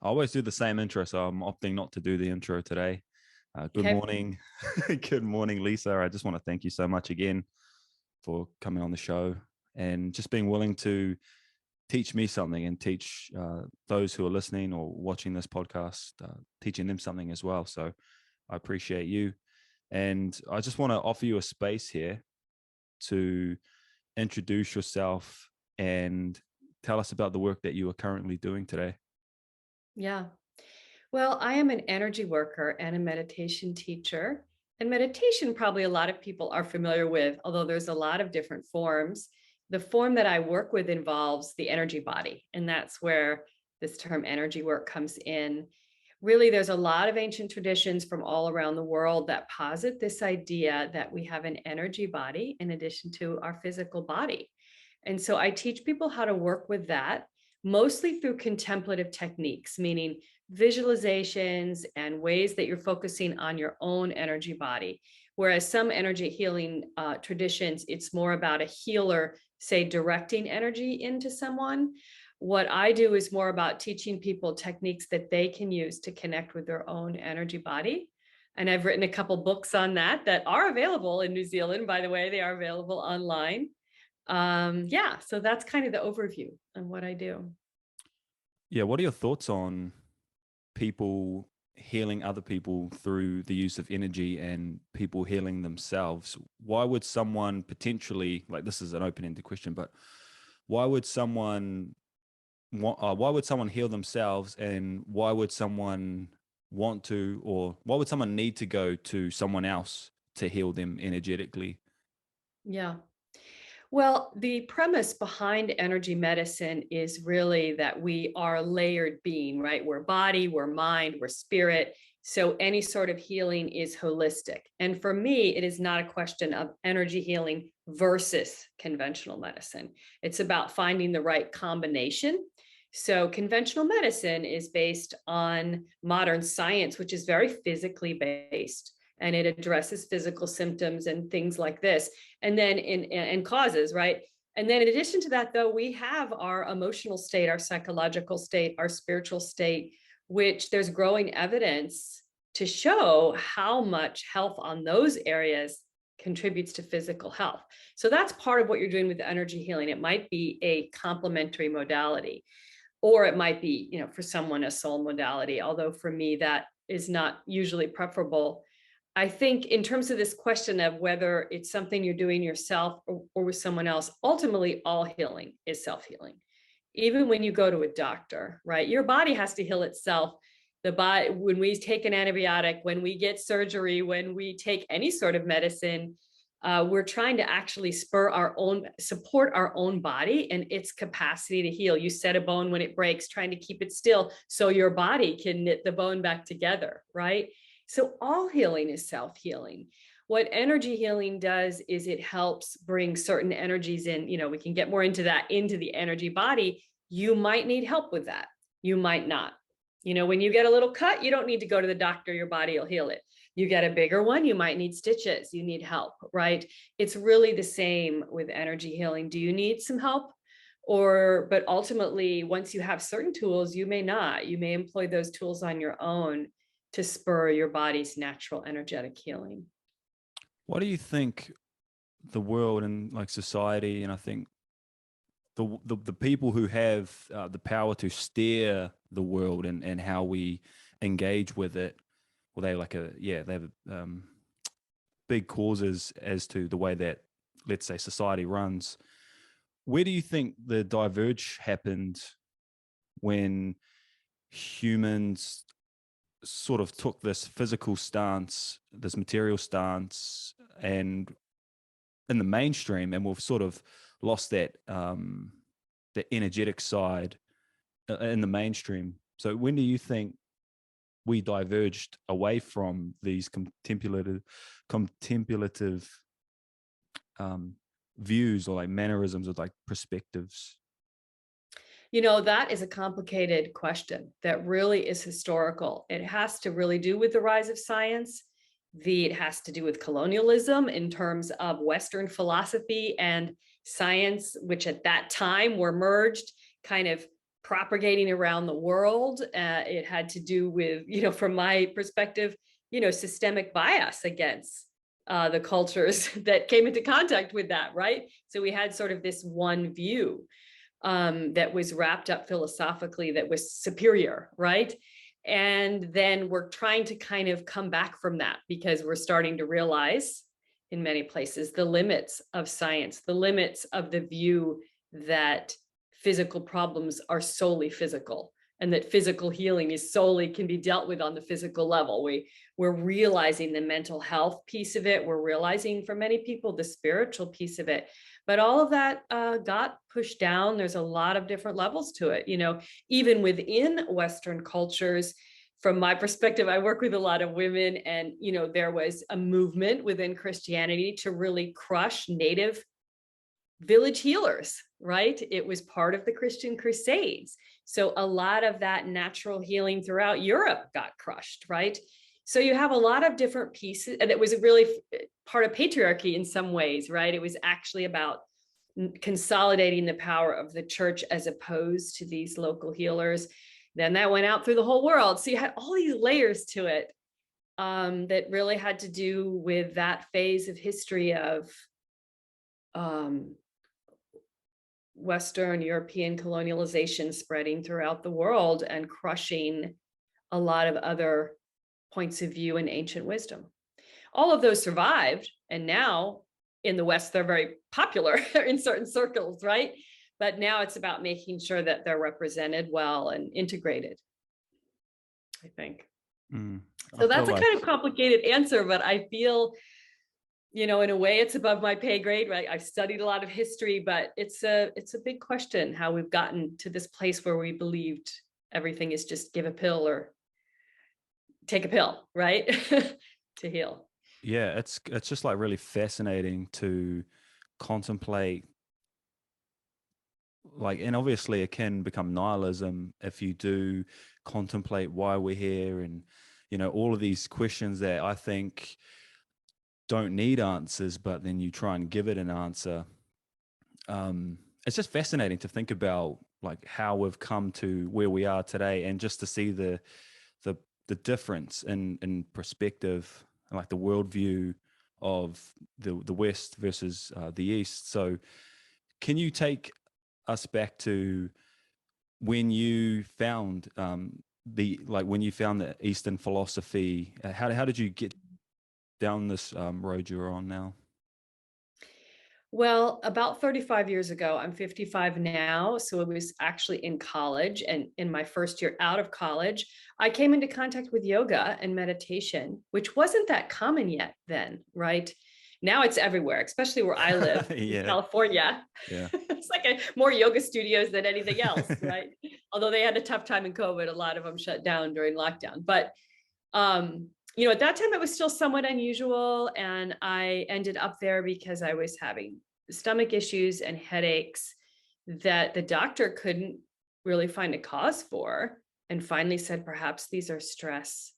always do the same intro, so I'm opting not to do the intro today. Good morning. Good morning, Lisa. I just want to thank you so much again for coming on the show and just being willing to teach me something and teach those who are listening or watching this podcast, teaching them something as well. So I appreciate you. And I just want to offer you a space here to introduce yourself and tell us about the work that you are currently doing today. Yeah. Well, I am an energy worker and a meditation teacher. And meditation, probably a lot of people are familiar with, although there's a lot of different forms. The form that I work with involves the energy body. And that's where this term energy work comes in. Really, there's a lot of ancient traditions from all around the world that posit this idea that we have an energy body in addition to our physical body. And so I teach people how to work with that, mostly through contemplative techniques, meaning visualizations and ways that you're focusing on your own energy body. Whereas some energy healing traditions, it's more about a healer, say, directing energy into someone. What I do is more about teaching people techniques that they can use to connect with their own energy body. And I've written a couple books on that are available in New Zealand, by the way. They are available online. So that's kind of the overview on what I do. Yeah, what are your thoughts on people healing other people through the use of energy and people healing themselves? Why would someone potentially, like, this is an open-ended question, but why would someone heal themselves, and why would someone want to, or why would someone need to go to someone else to heal them energetically? Yeah. Well, the premise behind energy medicine is really that we are a layered being, right? We're body, we're mind, we're spirit. So any sort of healing is holistic. And for me, it is not a question of energy healing versus conventional medicine. It's about finding the right combination. So conventional medicine is based on modern science, which is very physically based, and it addresses physical symptoms and things like this, and then in causes, right? And then in addition to that, though, we have our emotional state, our psychological state, our spiritual state, which there's growing evidence to show how much health on those areas contributes to physical health. So that's part of what you're doing with energy healing. It might be a complementary modality, or it might be, for someone, a soul modality, although for me, that is not usually preferable. I think in terms of this question of whether it's something you're doing yourself or with someone else, ultimately all healing is self-healing. Even when you go to a doctor, right? Your body has to heal itself. The body, when we take an antibiotic, when we get surgery, when we take any sort of medicine, we're trying to actually support our own body and its capacity to heal. You set a bone when it breaks, trying to keep it still so your body can knit the bone back together, right? So all healing is self-healing. What energy healing does is it helps bring certain energies in. We can get more into that, into the energy body. You might need help with that. You might not. When you get a little cut, you don't need to go to the doctor. Your body will heal it. You get a bigger one, you might need stitches. You need help, right? It's really the same with energy healing. Do you need some help? But ultimately, once you have certain tools, you may not. You may employ those tools on your own to spur your body's natural energetic healing. What do you think the world and like society, and I think the people who have the power to steer the world and how we engage with it, well, they have big causes as to the way that, let's say, society runs. Where do you think the diverge happened when humans sort of took this physical stance, this material stance, and in the mainstream, and we've sort of lost that the energetic side in the mainstream? So when do you think we diverged away from these contemplative views, or like mannerisms, or like perspectives? That is a complicated question that really is historical. It has to really do with the rise of science. It has to do with colonialism in terms of Western philosophy and science, which at that time were merged, kind of propagating around the world. It had to do with, from my perspective, systemic bias against the cultures that came into contact with that, right? So we had sort of this one view that was wrapped up philosophically that was superior, right? And then we're trying to kind of come back from that because we're starting to realize in many places the limits of science, the limits of the view that physical problems are solely physical and that physical healing is solely can be dealt with on the physical level. We're realizing the mental health piece of it. We're realizing for many people the spiritual piece of it. But all of that got pushed down. There's a lot of different levels to it. Even within Western cultures, from my perspective, I work with a lot of women, and there was a movement within Christianity to really crush native village healers, right? It was part of the Christian Crusades. So a lot of that natural healing throughout Europe got crushed, right? So you have a lot of different pieces, and it was really part of patriarchy in some ways, right? It was actually about consolidating the power of the church as opposed to these local healers. Then that went out through the whole world. So you had all these layers to it that really had to do with that phase of history of Western European colonialization spreading throughout the world and crushing a lot of other points of view and ancient wisdom. All of those survived, and now in the West, they're very popular in certain circles, right? But now it's about making sure that they're represented well and integrated, I think. So that's a kind of complicated answer, but I feel, in a way it's above my pay grade, right? I've studied a lot of history, but it's a big question how we've gotten to this place where we believed everything is just give a pill or take a pill, right? To heal. Yeah, it's just like really fascinating to contemplate, like, and obviously it can become nihilism if you do contemplate why we're here, and all of these questions that I think don't need answers, but then you try and give it an answer. It's just fascinating to think about, like, how we've come to where we are today, and just to see the difference in perspective, like the worldview of the West versus the East. So can you take us back to when you found when you found the Eastern philosophy? How did you get down this road you're on now? Well, about 35 years ago, I'm 55 now. So it was actually in college, and in my first year out of college, I came into contact with yoga and meditation, which wasn't that common yet then, right? Now it's everywhere, especially where I live in California. Yeah. It's like more yoga studios than anything else, right? Although they had a tough time in COVID, a lot of them shut down during lockdown. But at that time it was still somewhat unusual, and I ended up there because I was having stomach issues and headaches that the doctor couldn't really find a cause for, and finally said, perhaps these are stress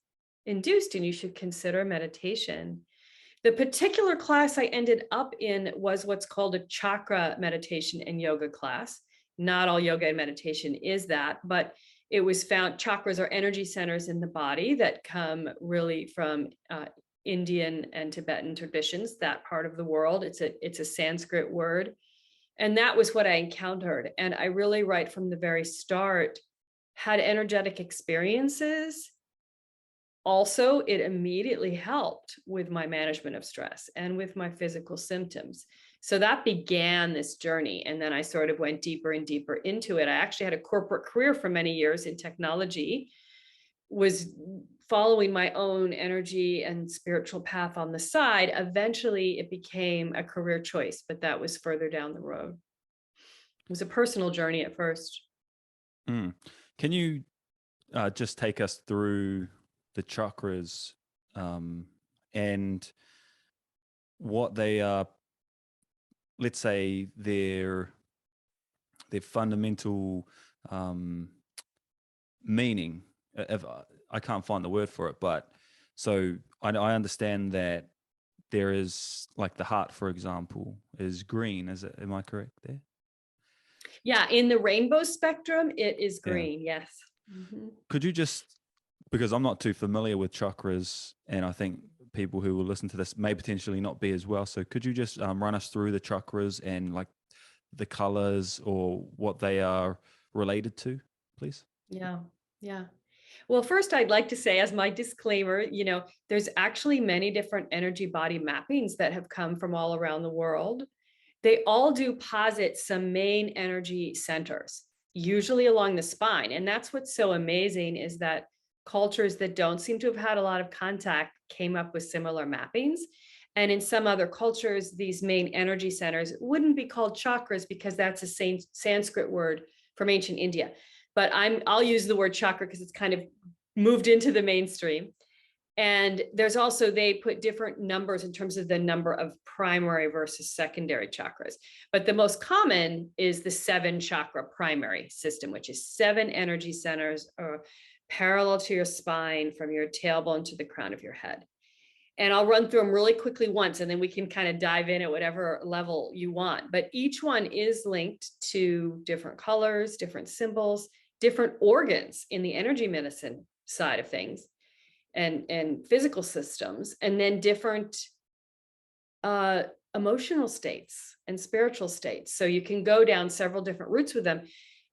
induced and you should consider meditation. The particular class I ended up in was what's called a chakra meditation and yoga class. Not all yoga and meditation is that, but it was found chakras are energy centers in the body that come really from Indian and Tibetan traditions, that part of the world. It's a Sanskrit word. And that was what I encountered. And I really, right from the very start, had energetic experiences. Also, it immediately helped with my management of stress and with my physical symptoms. So that began this journey. And then I sort of went deeper and deeper into it. I actually had a corporate career for many years in technology, was following my own energy and spiritual path on the side. Eventually, it became a career choice, but that was further down the road. It was a personal journey at first. Can you just take us through the chakras and what they are? Let's say their fundamental meaning. If I can't find the word for it, but so I understand that there is, like, the heart, for example, is green. Is it? Am I correct there? Yeah, in the rainbow spectrum, it is Yeah. green. Yes. Mm-hmm. Could you just, because I'm not too familiar with chakras, and I think people who will listen to this may potentially not be as well. So could you just run us through the chakras and like the colors or what they are related to, please? Yeah. Yeah. Well, first, I'd like to say, as my disclaimer, there's actually many different energy body mappings that have come from all around the world. They all do posit some main energy centers, usually along the spine. And that's what's so amazing, is that cultures that don't seem to have had a lot of contact came up with similar mappings. And in some other cultures, these main energy centers wouldn't be called chakras, because that's a Sanskrit word from ancient India. But I'll use the word chakra because it's kind of moved into the mainstream. And there's also, they put different numbers in terms of the number of primary versus secondary chakras. But the most common is the 7 chakra primary system, which is 7 energy centers parallel to your spine from your tailbone to the crown of your head. And I'll run through them really quickly once, and then we can kind of dive in at whatever level you want. But each one is linked to different colors, different symbols, different organs in the energy medicine side of things, and physical systems, and then different emotional states and spiritual states. So you can go down several different routes with them,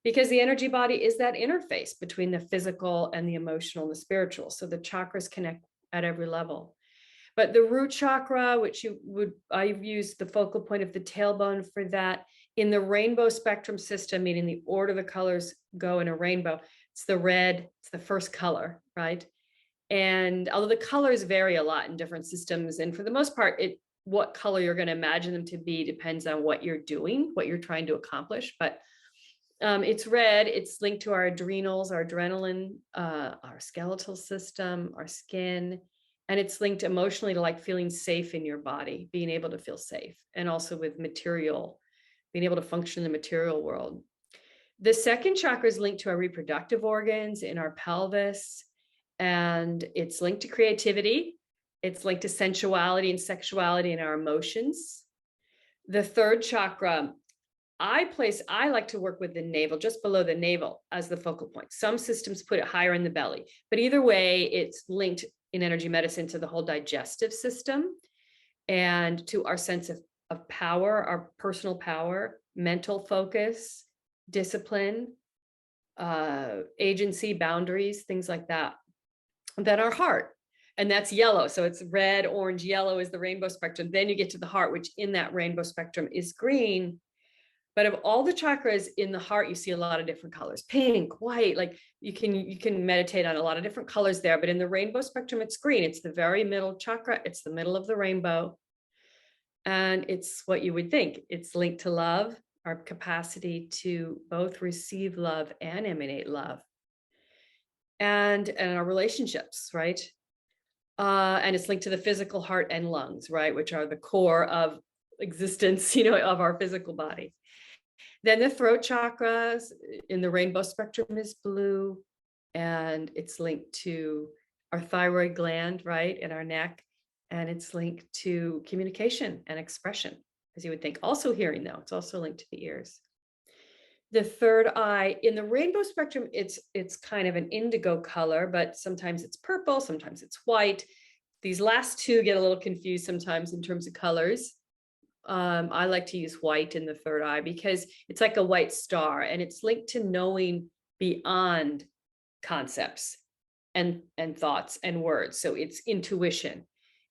because the energy body is that interface between the physical and the emotional and the spiritual. So the chakras connect at every level. But the root chakra, which I've used the focal point of the tailbone for that. In the rainbow spectrum system, meaning the order the colors go in a rainbow, it's the red, it's the first color, right? And although the colors vary a lot in different systems, and for the most part, what color you're going to imagine them to be depends on what you're doing, what you're trying to accomplish. But it's red, it's linked to our adrenals, our adrenaline, our skeletal system, our skin. And it's linked emotionally to like feeling safe in your body, being able to feel safe, and also with material, being able to function in the material world. The second chakra is linked to our reproductive organs in our pelvis, and it's linked to creativity. It's linked to sensuality and sexuality and our emotions. The third chakra, I like to work with the navel, just below the navel, as the focal point. Some systems put it higher in the belly, but either way, it's linked in energy medicine to the whole digestive system and to our sense of power, our personal power, mental focus, discipline, agency, boundaries, things like that. Then our heart, and that's yellow. So it's red, orange, yellow is the rainbow spectrum. Then you get to the heart, which in that rainbow spectrum is green. But of all the chakras in the heart, you see a lot of different colors, pink, white, like you can meditate on a lot of different colors there. But in the rainbow spectrum, it's green. It's the very middle chakra. It's the middle of the rainbow. And it's what you would think. It's linked to love, our capacity to both receive love and emanate love. And our relationships, right? And it's linked to the physical heart and lungs, right? Which are the core of existence, of our physical body. Then the throat chakra in the rainbow spectrum is blue, and it's linked to our thyroid gland, right, in our neck, and it's linked to communication and expression, as you would think. Also hearing, though, it's also linked to the ears. The third eye in the rainbow spectrum, it's kind of an indigo color, but sometimes it's purple, sometimes it's white. These last two get a little confused sometimes in terms of colors. I like to use white in the third eye because it's like a white star, and it's linked to knowing beyond concepts and thoughts and words. So it's intuition,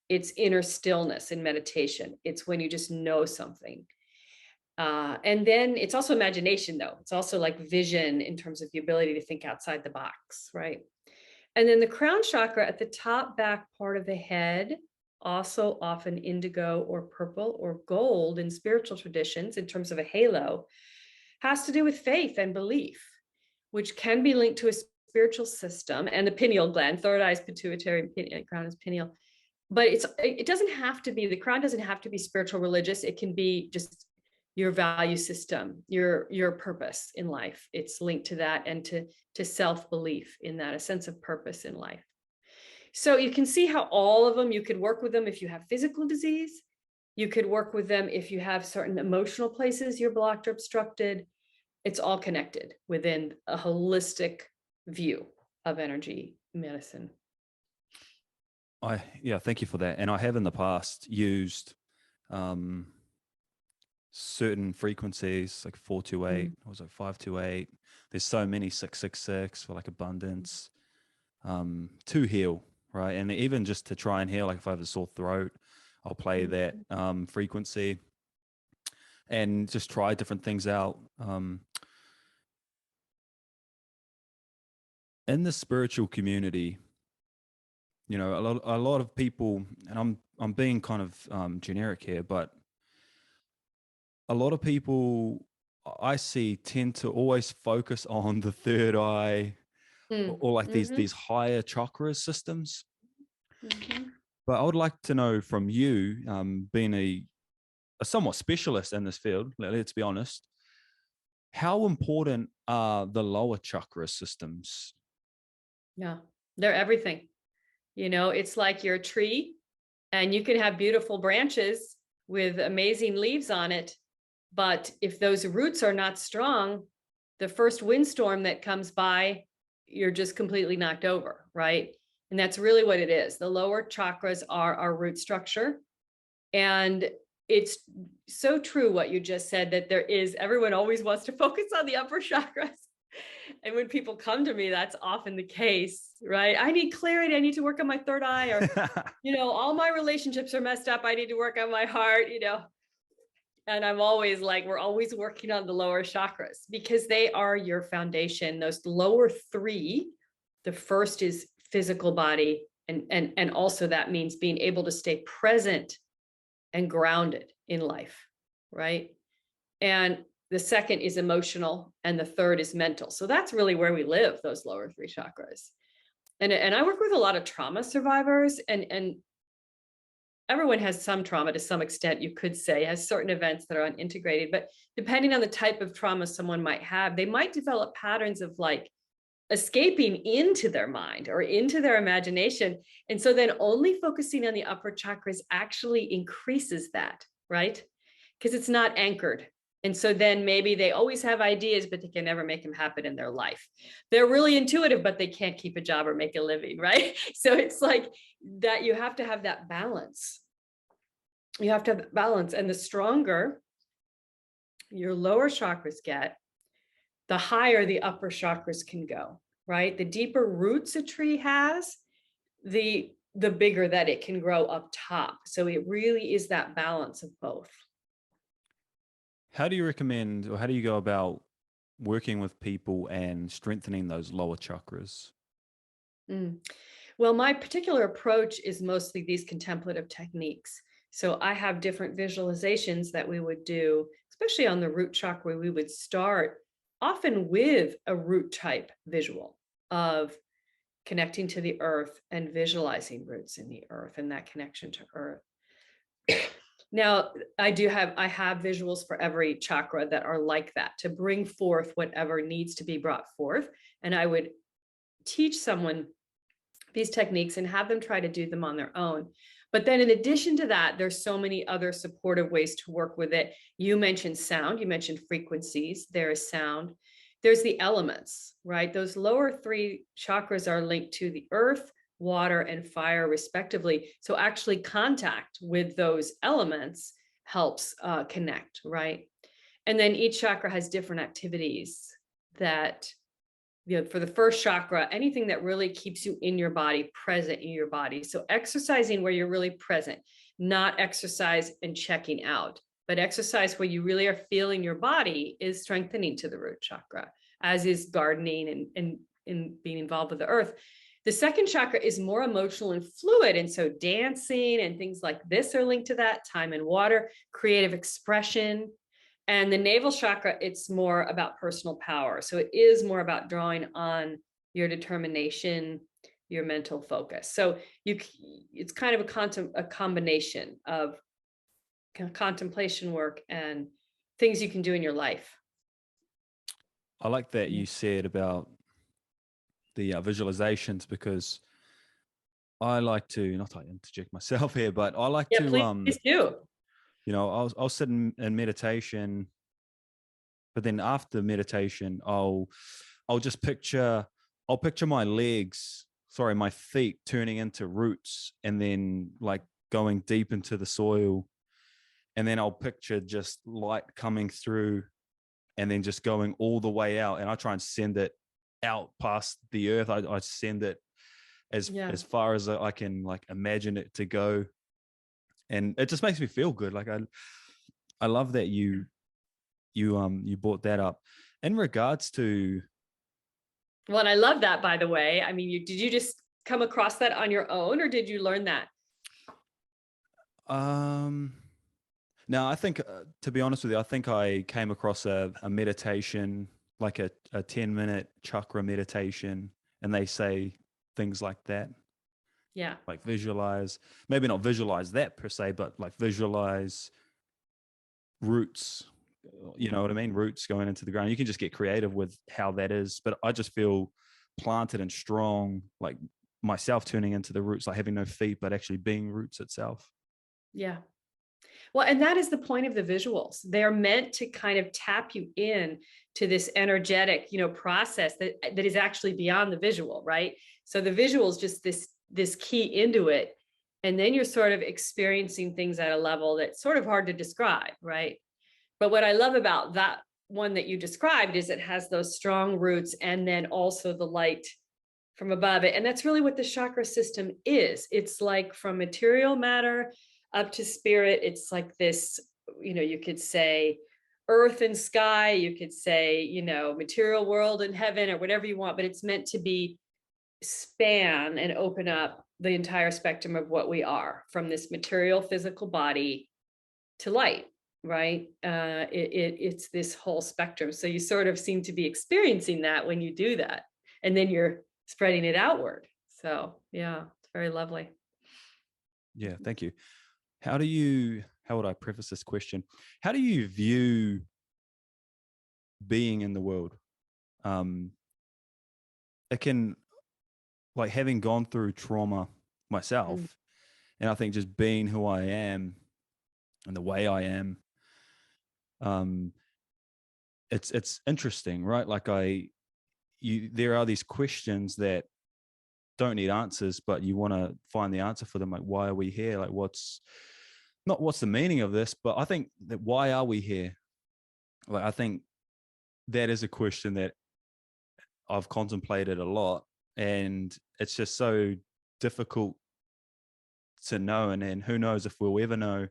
it's inner stillness and meditation. It's when you just know something. And then it's also imagination, though. It's also like vision in terms of the ability to think outside the box, right? And then the crown chakra at the top back part of the head, also often indigo or purple or gold in spiritual traditions in terms of a halo, has to do with faith and belief, which can be linked to a spiritual system. And the pineal gland, third eye is pituitary, crown is pineal. But it doesn't have to be, the crown doesn't have to be spiritual religious. It can be just your value system, your purpose in life. It's linked to that, and to self-belief in that, a sense of purpose in life. So you can see how all of them, you could work with them if you have physical disease. You could work with them if you have certain emotional places you're blocked or obstructed. it's all connected within a holistic view of energy medicine. Yeah, thank you for that. And I have in the past used certain frequencies like 428, or was it 528? There's so many 666 for like abundance, to heal, right? And even just to try and heal, like if I have a sore throat, I'll play that frequency and just try different things out. In the spiritual community, you know, a lot of people, and I'm being kind of generic here, but a lot of people I see tend to always focus on the third eye, or like these higher chakra systems. But I would like to know from you, being a somewhat specialist in this field, let's be honest, how important are the lower chakra systems? Yeah, they're everything. You know, it's like your tree, and you can have beautiful branches with amazing leaves on it. But if those roots are not strong, the first windstorm that comes by, you're just completely knocked over, right? And that's really what it is. The lower chakras are our root structure. And it's so true what you just said, that everyone always wants to focus on the upper chakras. And when people come to me, that's often the case, right? I need clarity. I need to work on my third eye, or, you know, all my relationships are messed up. I need to work on my heart, you know. And I'm always like, we're always working on the lower chakras because they are your foundation. Those lower three, the first is physical body. And also that means being able to stay present and grounded in life, right? And the second is emotional, and the third is mental. So that's really where we live, those lower three chakras. And I work with a lot of trauma survivors, and everyone has some trauma to some extent, you could say, has certain events that are unintegrated, but depending on the type of trauma someone might have, they might develop patterns of like escaping into their mind or into their imagination. And so then only focusing on the upper chakras actually increases that, right? Because it's not anchored. And so then maybe they always have ideas, but they can never make them happen in their life. They're really intuitive, but they can't keep a job or make a living, right? So it's like that you have to have that balance. You have to have balance. And the stronger your lower chakras get, the higher the upper chakras can go, right? The deeper roots a tree has, the bigger that it can grow up top. So it really is that balance of both. How do you recommend, or how do you go about working with people and strengthening those lower chakras? Well, my particular approach is mostly these contemplative techniques. So I have different visualizations that we would do, especially on the root chakra. We would start often with a root type visual of connecting to the earth and visualizing roots in the earth and that connection to earth. Now, I have visuals for every chakra that are like that, to bring forth whatever needs to be brought forth. And I would teach someone these techniques and have them try to do them on their own. But then in addition to that, there's so many other supportive ways to work with it. You mentioned sound, you mentioned frequencies, there is sound. There's the elements, right? Those lower three chakras are linked to the earth, water, and fire, respectively. So actually contact with those elements helps connect, right? And then each chakra has different activities that, you know, for the first chakra, anything that really keeps you in your body, present in your body. So exercising where you're really present, not exercise and checking out, but exercise where you really are feeling your body, is strengthening to the root chakra, as is gardening and being involved with the earth. The second chakra is more emotional and fluid. And so dancing and things like this are linked to that, time and water, creative expression. And the navel chakra, it's more about personal power. So it is more about drawing on your determination, your mental focus. So it's kind of a combination of contemplation work and things you can do in your life. I like that you said about the visualizations, because I like to, not to interject myself here, but I like to, Please do. you know, I'll sit in meditation but then after meditation, I'll picture my my feet turning into roots, and then like going deep into the soil. And then I'll picture just light coming through and then just going all the way out. And I try and send it out past the earth. I send it as far as I can like imagine it to go. And it just makes me feel good. Like I love that you brought that up. In regards to, well, and I love that, by the way. I mean, did you just come across that on your own, or did you learn that? No, I think, to be honest with you, I think I came across a meditation, like a 10-minute chakra meditation, and they say things like that. Yeah. Like visualize, maybe not visualize that per se, but like visualize roots, you know what I mean? Roots going into the ground. You can just get creative with how that is. But I just feel planted and strong, like myself turning into the roots, like having no feet, but actually being roots itself. Yeah. Well, and that is the point of the visuals. They're meant to kind of tap you in to this energetic, process that is actually beyond the visual, right? So the visual is just this key into it. And then you're sort of experiencing things at a level that's sort of hard to describe, right? But what I love about that one that you described is it has those strong roots and then also the light from above it. And that's really what the chakra system is. It's like from material matter up to spirit. It's like this, you could say earth and sky, you could say, material world and heaven, or whatever you want, but it's meant to be span and open up the entire spectrum of what we are, from this material physical body to light, right? It's this whole spectrum. So you sort of seem to be experiencing that when you do that, and then you're spreading it outward. So yeah, it's very lovely. Yeah, thank you. How would I preface this question? How do you view being in the world? It can, like, having gone through trauma myself, and I think just being who I am and the way I am, it's interesting, right? Like there are these questions that don't need answers, but you want to find the answer for them. Like, why are we here? Like, what's the meaning of this? But I think that, why are we here? Like, I think that is a question that I've contemplated a lot, and it's just so difficult to know. And then who knows if we'll ever know.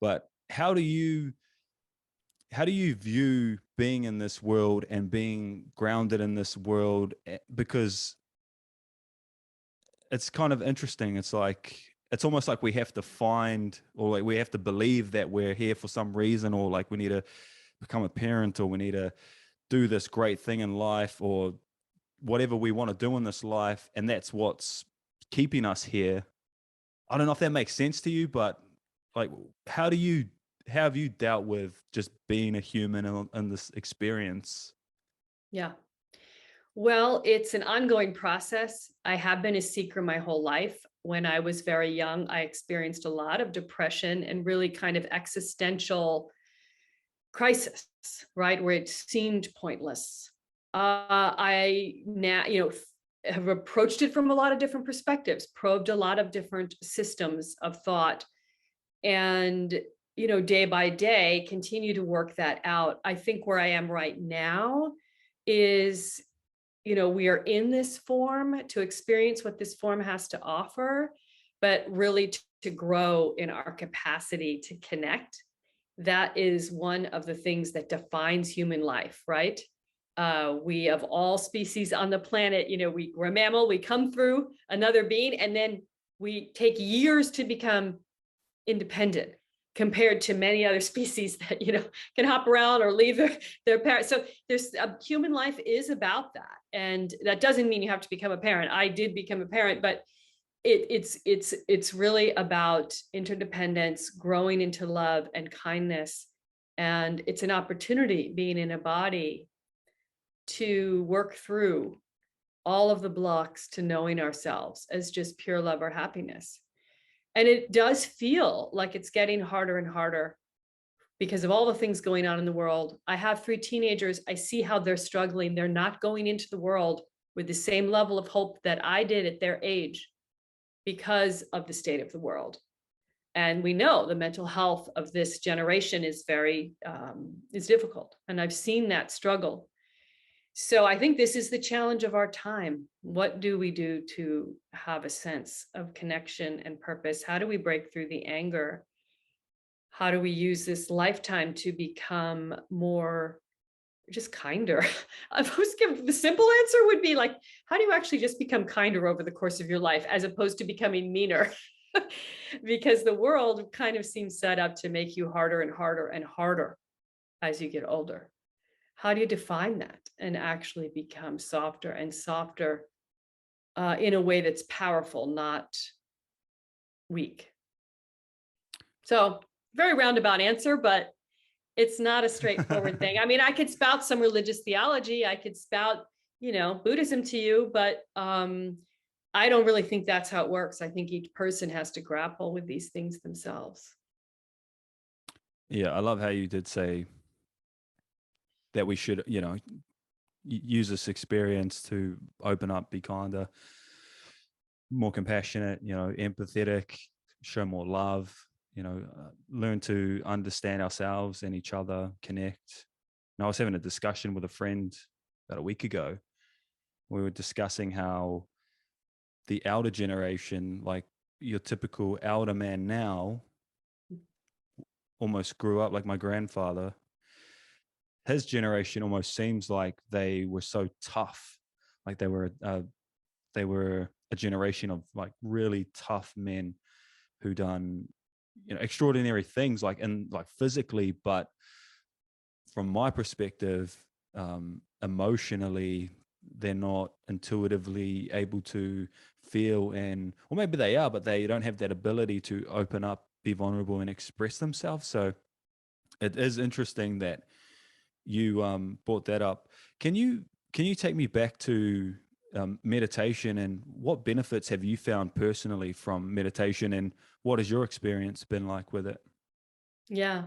But how do you view being in this world and being grounded in this world? Because it's kind of interesting. It's almost like we have to find, or like we have to believe that we're here for some reason, or like we need to become a parent, or we need to do this great thing in life, or whatever we want to do in this life. And that's what's keeping us here. I don't know if that makes sense to you, but like, how have you dealt with just being a human in this experience? Yeah. Well, it's an ongoing process. I have been a seeker my whole life. When I was very young, I experienced a lot of depression and really kind of existential crisis, right? Where it seemed pointless. I now, have approached it from a lot of different perspectives, probed a lot of different systems of thought, and, day by day, continue to work that out. I think where I am right now is, we are in this form to experience what this form has to offer, but really to grow in our capacity to connect. That is one of the things that defines human life, right? We, of all species on the planet, we're a mammal, we come through another being, and then we take years to become independent, compared to many other species that, can hop around or leave their parents. So human life is about that. And that doesn't mean you have to become a parent. I did become a parent, but it's really about interdependence, growing into love and kindness. And it's an opportunity, being in a body, to work through all of the blocks to knowing ourselves as just pure love or happiness. And it does feel like it's getting harder and harder, because of all the things going on in the world. I have 3 teenagers. I see how they're struggling. They're not going into the world with the same level of hope that I did at their age because of the state of the world. And we know the mental health of this generation is very, is difficult. And I've seen that struggle. So I think this is the challenge of our time. What do we do to have a sense of connection and purpose? How do we break through the anger? How do we use this lifetime to become more, just kinder? The simple answer would be like, how do you actually just become kinder over the course of your life, as opposed to becoming meaner? Because the world kind of seems set up to make you harder and harder and harder as you get older. How do you define that and actually become softer and softer in a way that's powerful, not weak? So very roundabout answer, but it's not a straightforward thing. I mean, I could spout some religious theology. I could spout, Buddhism to you, but I don't really think that's how it works. I think each person has to grapple with these things themselves. Yeah, I love how you did say that we should, use this experience to open up, be kinder, more compassionate, empathetic, show more love, learn to understand ourselves and each other, connect. And I was having a discussion with a friend about a week ago. We were discussing how the elder generation, like your typical elder man now, almost grew up like my grandfather. His generation almost seems like they were so tough, like they were a generation of like really tough men who done extraordinary things, like physically, but from my perspective, emotionally, they're not intuitively able to feel, or maybe they are, but they don't have that ability to open up, be vulnerable, and express themselves. So it is interesting that you brought that up. Can you take me back to meditation, and what benefits have you found personally from meditation, and what has your experience been like with it? Yeah.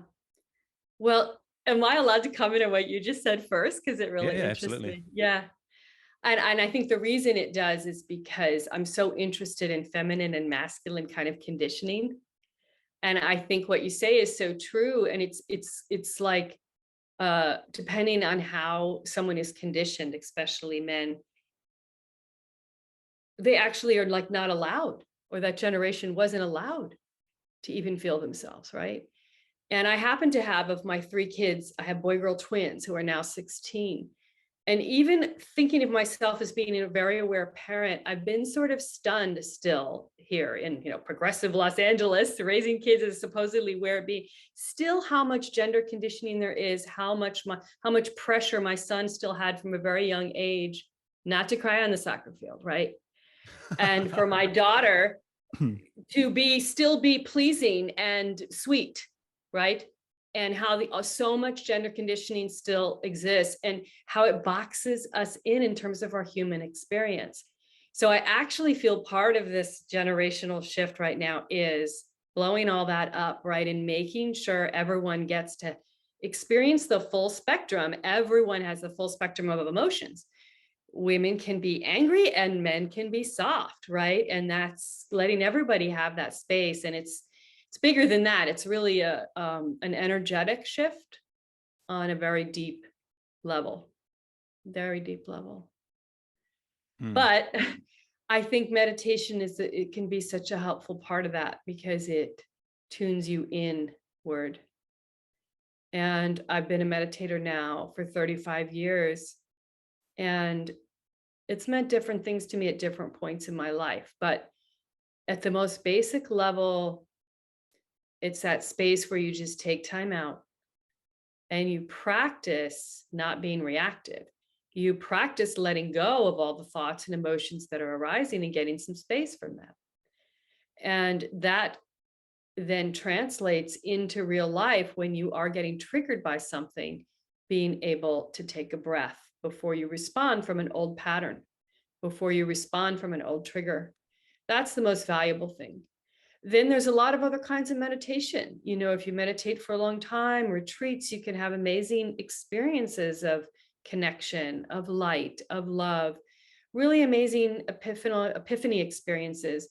Well, am I allowed to comment on what you just said first? Because it really interests Absolutely. me. Yeah. And I think the reason it does is because I'm so interested in feminine and masculine kind of conditioning. And I think what you say is so true. And it's like, depending on how someone is conditioned, especially men, they actually are like not allowed, or that generation wasn't allowed to even feel themselves, right? And I happen to have, of my 3 kids, I have boy-girl twins who are now 16. And even thinking of myself as being a very aware parent, I've been sort of stunned still here in, progressive Los Angeles, raising kids as supposedly where it be, still how much gender conditioning there is, how much pressure my son still had from a very young age not to cry on the soccer field, right? And for my daughter to still be pleasing and sweet, right? And how so much gender conditioning still exists, and how it boxes us in terms of our human experience. So I actually feel part of this generational shift right now is blowing all that up, right? And making sure everyone gets to experience the full spectrum. Everyone has the full spectrum of emotions. Women can be angry and men can be soft, right? And that's letting everybody have that space. And it's bigger than that. It's really an energetic shift on a very deep level, very deep level. But I think meditation it can be such a helpful part of that, because it tunes you inward. And I've been a meditator now for 35 years, and it's meant different things to me at different points in my life. But at the most basic level, it's that space where you just take time out and you practice not being reactive. You practice letting go of all the thoughts and emotions that are arising and getting some space from them. And that then translates into real life when you are getting triggered by something, being able to take a breath before you respond from an old pattern, before you respond from an old trigger. That's the most valuable thing. Then there's a lot of other kinds of meditation. You know, if you meditate for a long time, retreats, you can have amazing experiences of connection, of light, of love, really amazing epiphany experiences.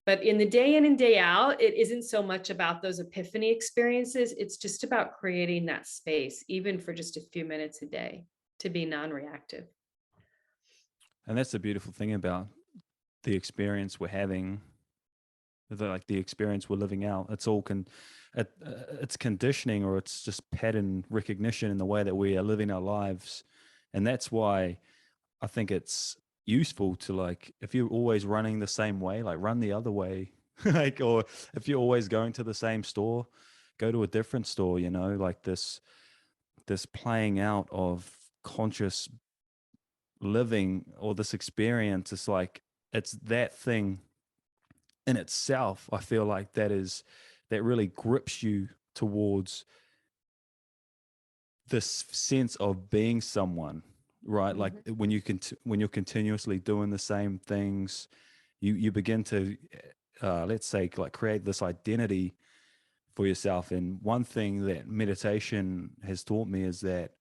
But in the day in and day out, it isn't so much about those epiphany experiences. It's just about creating that space, even for just a few minutes a day, to be non-reactive. And that's the beautiful thing about the experience we're having, the experience we're living out. It's all it's conditioning, or it's just pattern recognition in the way that we are living our lives. And that's why I think it's useful to, like, if you're always running the same way, like, run the other way. Like, or if you're always going to the same store, go to a different store, you know, like this playing out of conscious living, or this experience. It's like, it's that thing in itself. I feel like that really grips you towards this sense of being someone, right? Mm-hmm. Like, when you're continuously doing the same things, you begin to let's say, like, create this identity for yourself. And one thing that meditation has taught me is that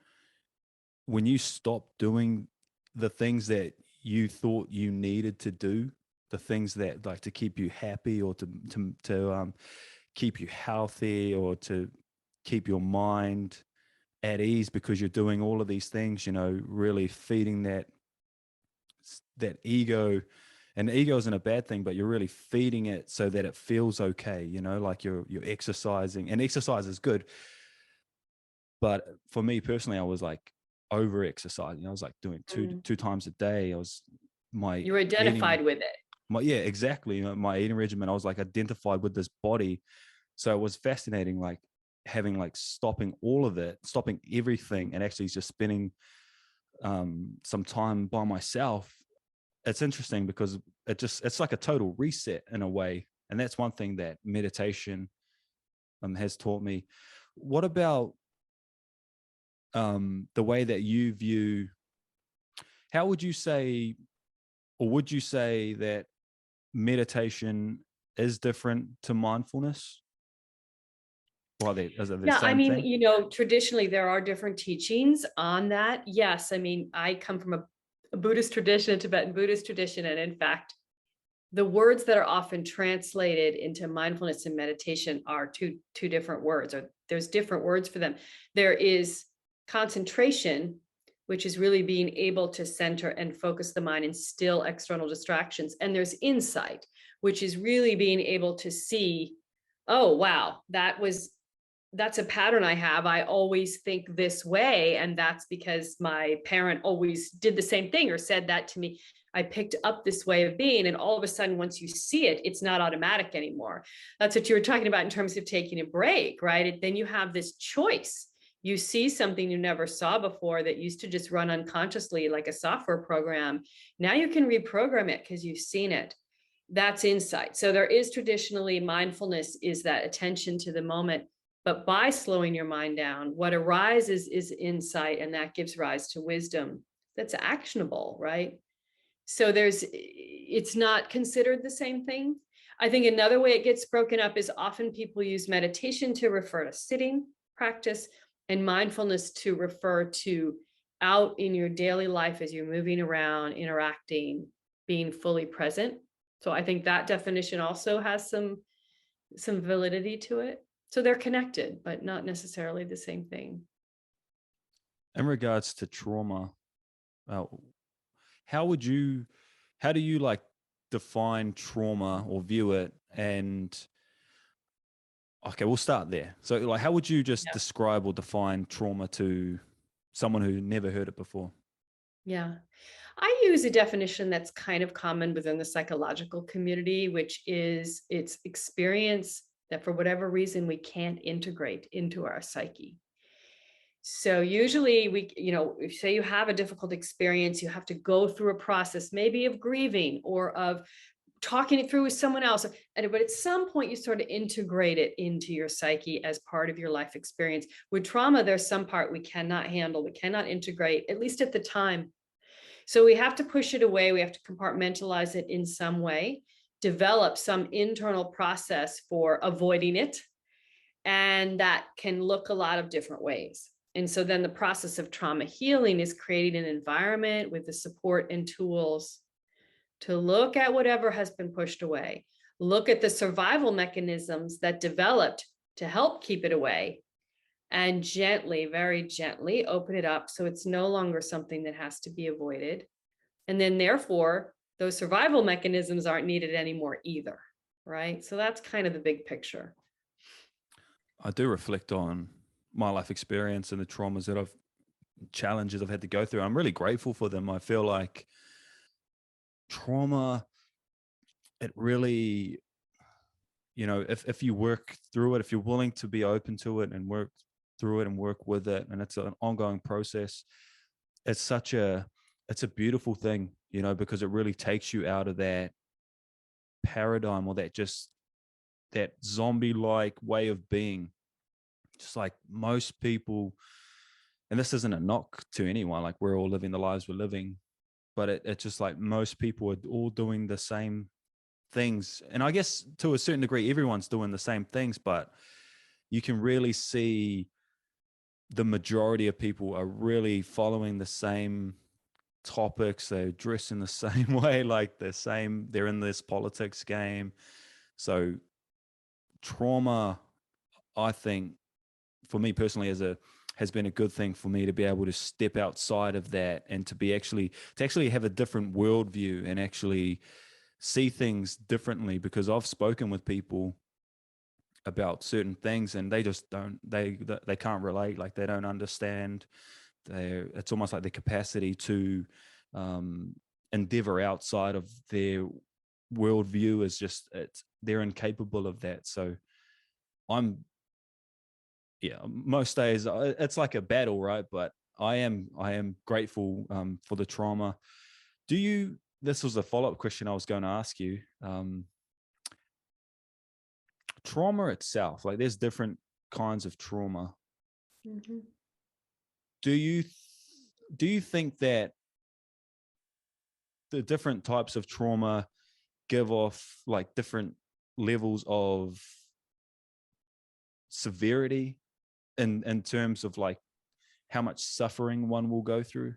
when you stop doing the things that you thought you needed to do, the things that, like, to keep you happy, or to keep you healthy, or to keep your mind at ease, because you're doing all of these things, you know, really feeding that ego. And ego isn't a bad thing, but you're really feeding it so that it feels okay, you know, like you're exercising. And exercise is good, but for me personally, I was like over exercising. I was like doing two times a day. You were identified with it. Yeah, exactly. You know, my eating regimen, I was like identified with this body. So it was fascinating, like having, like, stopping all of it, stopping everything, and actually just spending some time by myself. It's interesting because it's like a total reset in a way. And that's one thing that meditation has taught me. What about the way that you view, how would you say, or would you say that meditation is different to mindfulness? Yeah, I mean, you know, traditionally there are different teachings on that. Yes, I mean, I come from a Buddhist tradition, a Tibetan Buddhist tradition, and in fact, the words that are often translated into mindfulness and meditation are two different words, or there's different words for them. There is concentration, which is really being able to center and focus the mind and still external distractions. And there's insight, which is really being able to see, oh, wow, that's a pattern I have. I always think this way. And that's because my parent always did the same thing or said that to me. I picked up this way of being. And all of a sudden, once you see it, it's not automatic anymore. That's what you were talking about in terms of taking a break, right? Then you have this choice. You see something you never saw before that used to just run unconsciously like a software program. Now you can reprogram it because you've seen it. That's insight. So there is traditionally, mindfulness is that attention to the moment. But by slowing your mind down, what arises is insight, and that gives rise to wisdom that's actionable, right? So it's not considered the same thing. I think another way it gets broken up is often people use meditation to refer to sitting practice, and mindfulness to refer to out in your daily life as you're moving around, interacting, being fully present. So I think that definition also has some validity to it. So they're connected, but not necessarily the same thing. In regards to trauma, how do you like define trauma or view it? And okay, we'll start there. So, like, how would you just describe or define trauma to someone who never heard it before? Yeah. I use a definition that's kind of common within the psychological community, which is it's experience that for whatever reason we can't integrate into our psyche. So usually if say you have a difficult experience, you have to go through a process, maybe of grieving or of talking it through with someone else. But at some point you sort of integrate it into your psyche as part of your life experience. With trauma, there's some part we cannot handle, we cannot integrate, at least at the time. So we have to push it away. We have to compartmentalize it in some way, develop some internal process for avoiding it. And that can look a lot of different ways. And so then the process of trauma healing is creating an environment with the support and tools to look at whatever has been pushed away, look at the survival mechanisms that developed to help keep it away, and gently, very gently open it up so it's no longer something that has to be avoided. And then therefore, those survival mechanisms aren't needed anymore either, right? So that's kind of the big picture. I do reflect on my life experience and the traumas that challenges I've had to go through. I'm really grateful for them. I feel like trauma, it really, if you work through it, if you're willing to be open to it and work through it and work with it, and it's an ongoing process, it's a beautiful thing, because it really takes you out of that paradigm or that zombie-like way of being. Just like most people, and this isn't a knock to anyone, like we're all living the lives we're living, but it's just like most people are all doing the same things. And I guess to a certain degree, everyone's doing the same things, but you can really see the majority of people are really following the same topics. They dress in the same way, like they're in this politics game. So trauma, I think, for me personally, has been a good thing for me to be able to step outside of that and to actually have a different worldview and actually see things differently, because I've spoken with people about certain things and they just they can't relate, like they don't understand. It's almost like the capacity to endeavor outside of their worldview is just, they're incapable of that. So most days it's like a battle, right? But I am grateful for the trauma. This was a follow-up question I was going to ask you. Trauma itself, like there's different kinds of trauma. Mm-hmm. Do you think that the different types of trauma give off like different levels of severity in terms of like how much suffering one will go through?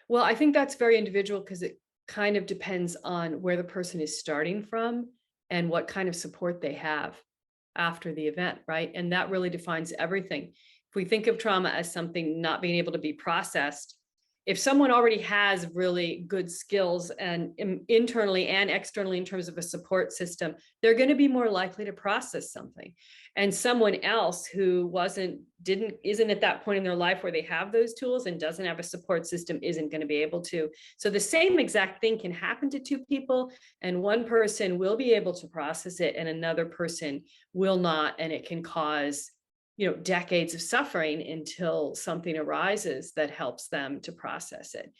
Well, I think that's very individual because it kind of depends on where the person is starting from and what kind of support they have after the event, right? And that really defines everything. If we think of trauma as something not being able to be processed, if someone already has really good skills and internally and externally in terms of a support system, they're going to be more likely to process something. And someone else who isn't at that point in their life where they have those tools and doesn't have a support system isn't going to be able to. So the same exact thing can happen to two people, and one person will be able to process it and another person will not, and it can cause decades of suffering until something arises that helps them to process it.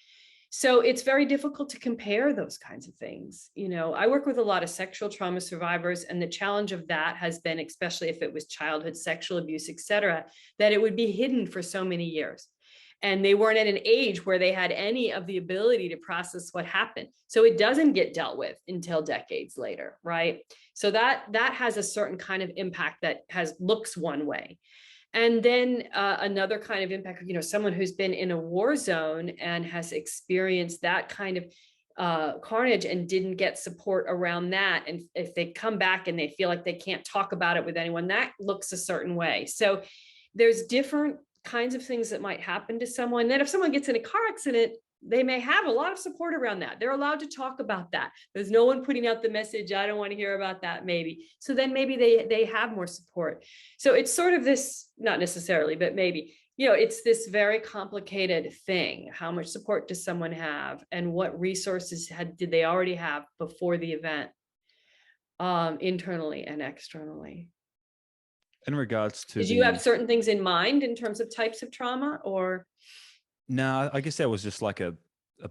So it's very difficult to compare those kinds of things. I work with a lot of sexual trauma survivors, and the challenge of that has been, especially if it was childhood sexual abuse, et cetera, that it would be hidden for so many years. And they weren't at an age where they had any of the ability to process what happened. So it doesn't get dealt with until decades later, right? So that has a certain kind of impact that looks one way. And then another kind of impact, someone who's been in a war zone and has experienced that kind of carnage and didn't get support around that. And if they come back and they feel like they can't talk about it with anyone, that looks a certain way. So there's different kinds of things that might happen to someone. Then if someone gets in a car accident, they may have a lot of support around that. They're allowed to talk about that. There's no one putting out the message, I don't want to hear about that, maybe. So then maybe they have more support. So it's sort of this, not necessarily, but maybe, it's this very complicated thing. How much support does someone have, and what resources did they already have before the event, internally and externally? In regards to Did you have certain things in mind in terms of types of trauma, or? No, I guess that was just like a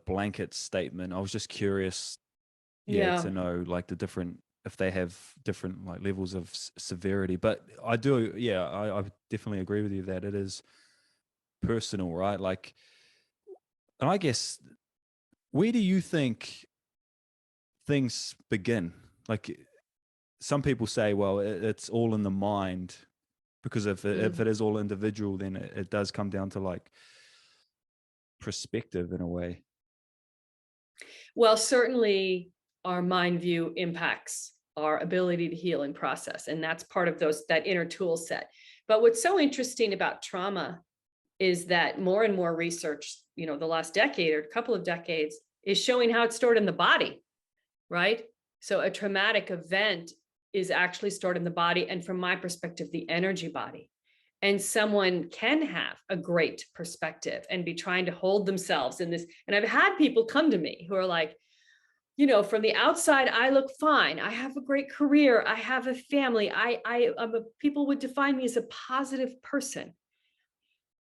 blanket statement. I was just curious, to know like if they have different like levels of severity. But I do, I definitely agree with you that it is personal, right? Like, and I guess, where do you think things begin? Like some people say, well, it's all in the mind, because if it is all individual, then it does come down to like perspective in a way. Well, certainly our mind view impacts our ability to heal and process. And that's part of that inner tool set. But what's so interesting about trauma is that more and more research, the last decade or a couple of decades, is showing how it's stored in the body, right? So a traumatic event is actually stored in the body. And from my perspective, the energy body. And someone can have a great perspective and be trying to hold themselves in this. And I've had people come to me who are like, from the outside, I look fine. I have a great career. I have a family. People would define me as a positive person.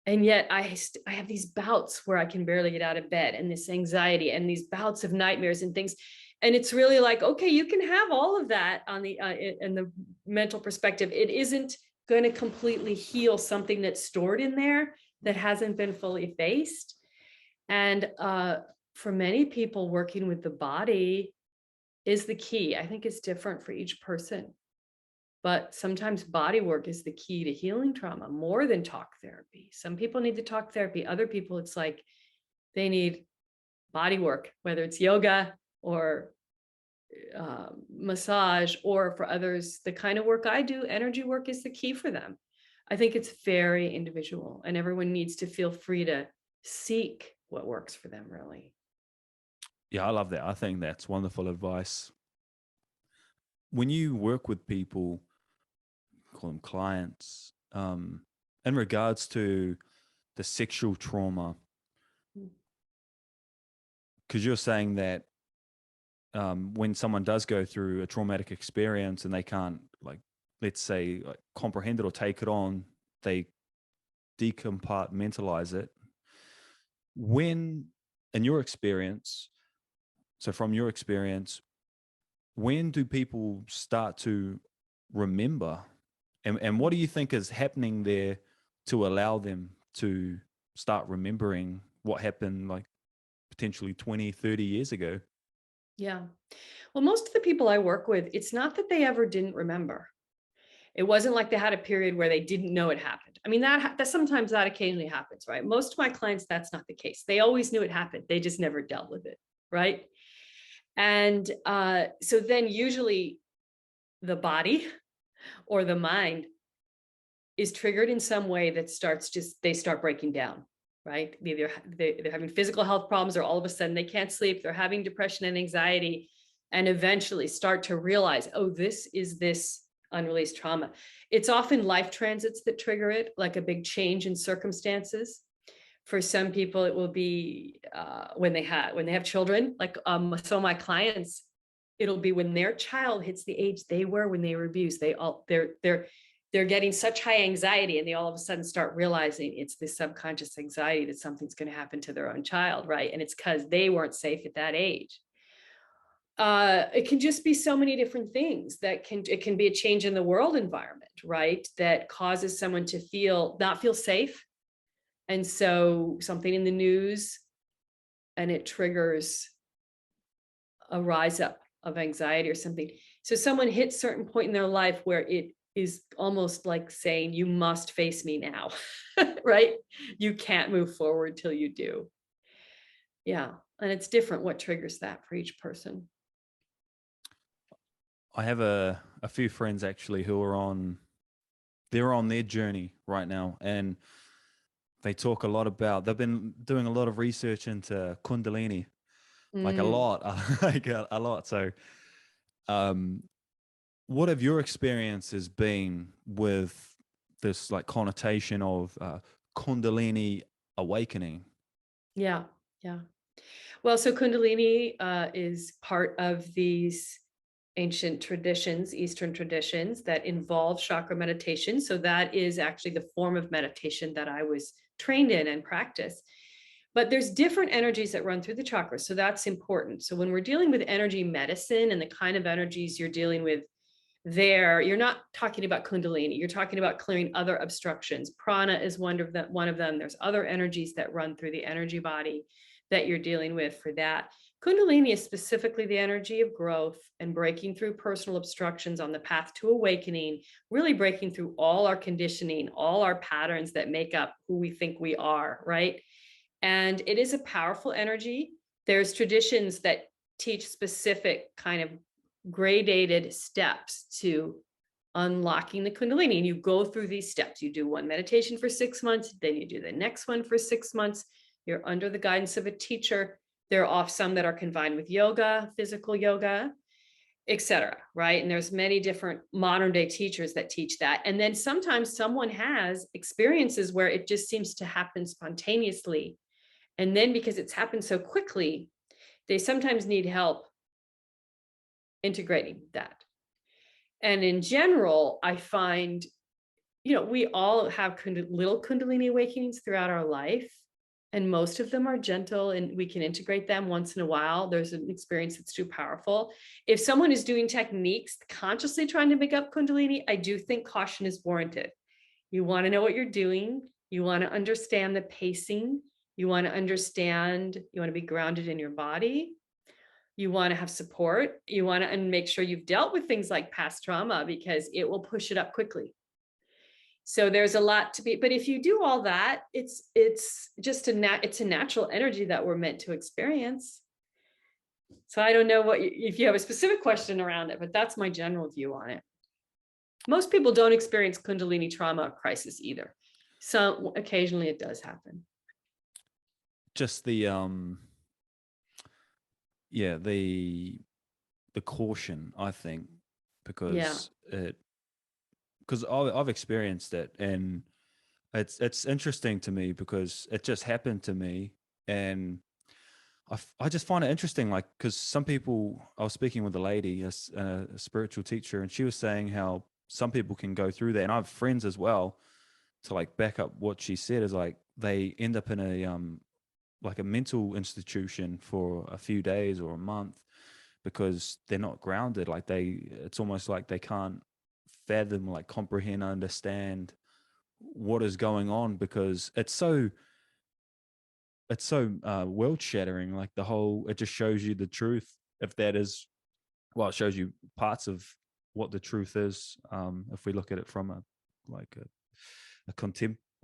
And yet I have these bouts where I can barely get out of bed, and this anxiety and these bouts of nightmares and things. And it's really like, okay, you can have all of that on the in the mental perspective. It isn't going to completely heal something that's stored in there that hasn't been fully faced. And for many people, working with the body is the key. I think it's different for each person. But sometimes body work is the key to healing trauma more than talk therapy. Some people need the talk therapy. Other people, it's like they need body work, whether it's yoga or massage, or for others, the kind of work I do, energy work is the key for them. I think it's very individual, and everyone needs to feel free to seek what works for them, really. Yeah, I love that. I think that's wonderful advice. When you work with people, call them clients, in regards to the sexual trauma, because you're saying that when someone does go through a traumatic experience and they can't, like, let's say, like, comprehend it or take it on, they decompartmentalize it. When, in your experience, so from your experience, when do people start to remember? And what do you think is happening there to allow them to start remembering what happened, like potentially 20, 30 years ago? Yeah. Well, most of the people I work with, it's not that they ever didn't remember. It wasn't like they had a period where they didn't know it happened. I mean, that sometimes that occasionally happens, right? Most of my clients, that's not the case. They always knew it happened. They just never dealt with it, right? And so then usually the body or the mind is triggered in some way that they start breaking down, right? Either they're having physical health problems, or all of a sudden they can't sleep. They're having depression and anxiety, and eventually start to realize, oh, this is this unreleased trauma. It's often life transits that trigger it, like a big change in circumstances. For some people, it will be when they have children. Like some of my clients, it'll be when their child hits the age they were when they were abused. They're getting such high anxiety, and they all of a sudden start realizing it's this subconscious anxiety that something's going to happen to their own child, right? And it's because they weren't safe at that age. It can just be so many different things it can be a change in the world environment, right? That causes someone to not feel safe. And so something in the news, and it triggers a rise up of anxiety or something. So someone hits a certain point in their life where it is almost like saying, you must face me now, right? You can't move forward till you do. Yeah. And it's different what triggers that for each person. I have a few friends actually who are they're on their journey right now, and they talk a lot about, they've been doing a lot of research into Kundalini, like a lot, like a lot. So, what have your experiences been with this like connotation of Kundalini Awakening? Yeah. Yeah. Well, so Kundalini is part of these ancient traditions, Eastern traditions that involve chakra meditation. So that is actually the form of meditation that I was trained in and practice. But there's different energies that run through the chakras. So that's important. So when we're dealing with energy medicine and the kind of energies you're dealing with there, you're not talking about Kundalini. You're talking about clearing other obstructions. Prana is one of them. There's other energies that run through the energy body that you're dealing with for that. Kundalini is specifically the energy of growth and breaking through personal obstructions on the path to awakening, really breaking through all our conditioning, all our patterns that make up who we think we are, right? And it is a powerful energy. There's traditions that teach specific kind of gradated steps to unlocking the Kundalini. And you go through these steps. You do one meditation for 6 months, then you do the next one for 6 months. You're under the guidance of a teacher. There are some that are combined with yoga, physical yoga, etc. Right? And there's many different modern day teachers that teach that. And then sometimes someone has experiences where it just seems to happen spontaneously. And then because it's happened so quickly, they sometimes need help integrating that. And in general, I find, we all have little Kundalini awakenings throughout our life. And most of them are gentle and we can integrate them once in a while. There's an experience that's too powerful. If someone is doing techniques, consciously trying to make up Kundalini, I do think caution is warranted. You want to know what you're doing. You want to understand the pacing. You want to be grounded in your body. You want to have support. You want to make sure you've dealt with things like past trauma because it will push it up quickly. So there's a lot to be, but if you do all that, it's just it's a natural energy that we're meant to experience. So I don't know if you have a specific question around it, but that's my general view on it. Most people don't experience Kundalini trauma or crisis either. So occasionally it does happen. Just the caution, I think, because I've experienced it, and it's interesting to me because it just happened to me, and I just find it interesting, like, because some people, I was speaking with a lady, a spiritual teacher, and she was saying how some people can go through that, and I have friends as well, to like back up what she said, is like they end up in a mental institution for a few days or a month because they're not grounded. Like it's almost like they can't fathom, like comprehend, understand what is going on, because it's so world shattering. Like it just shows you the truth. If that is, well, it shows you parts of what the truth is. If we look at it from a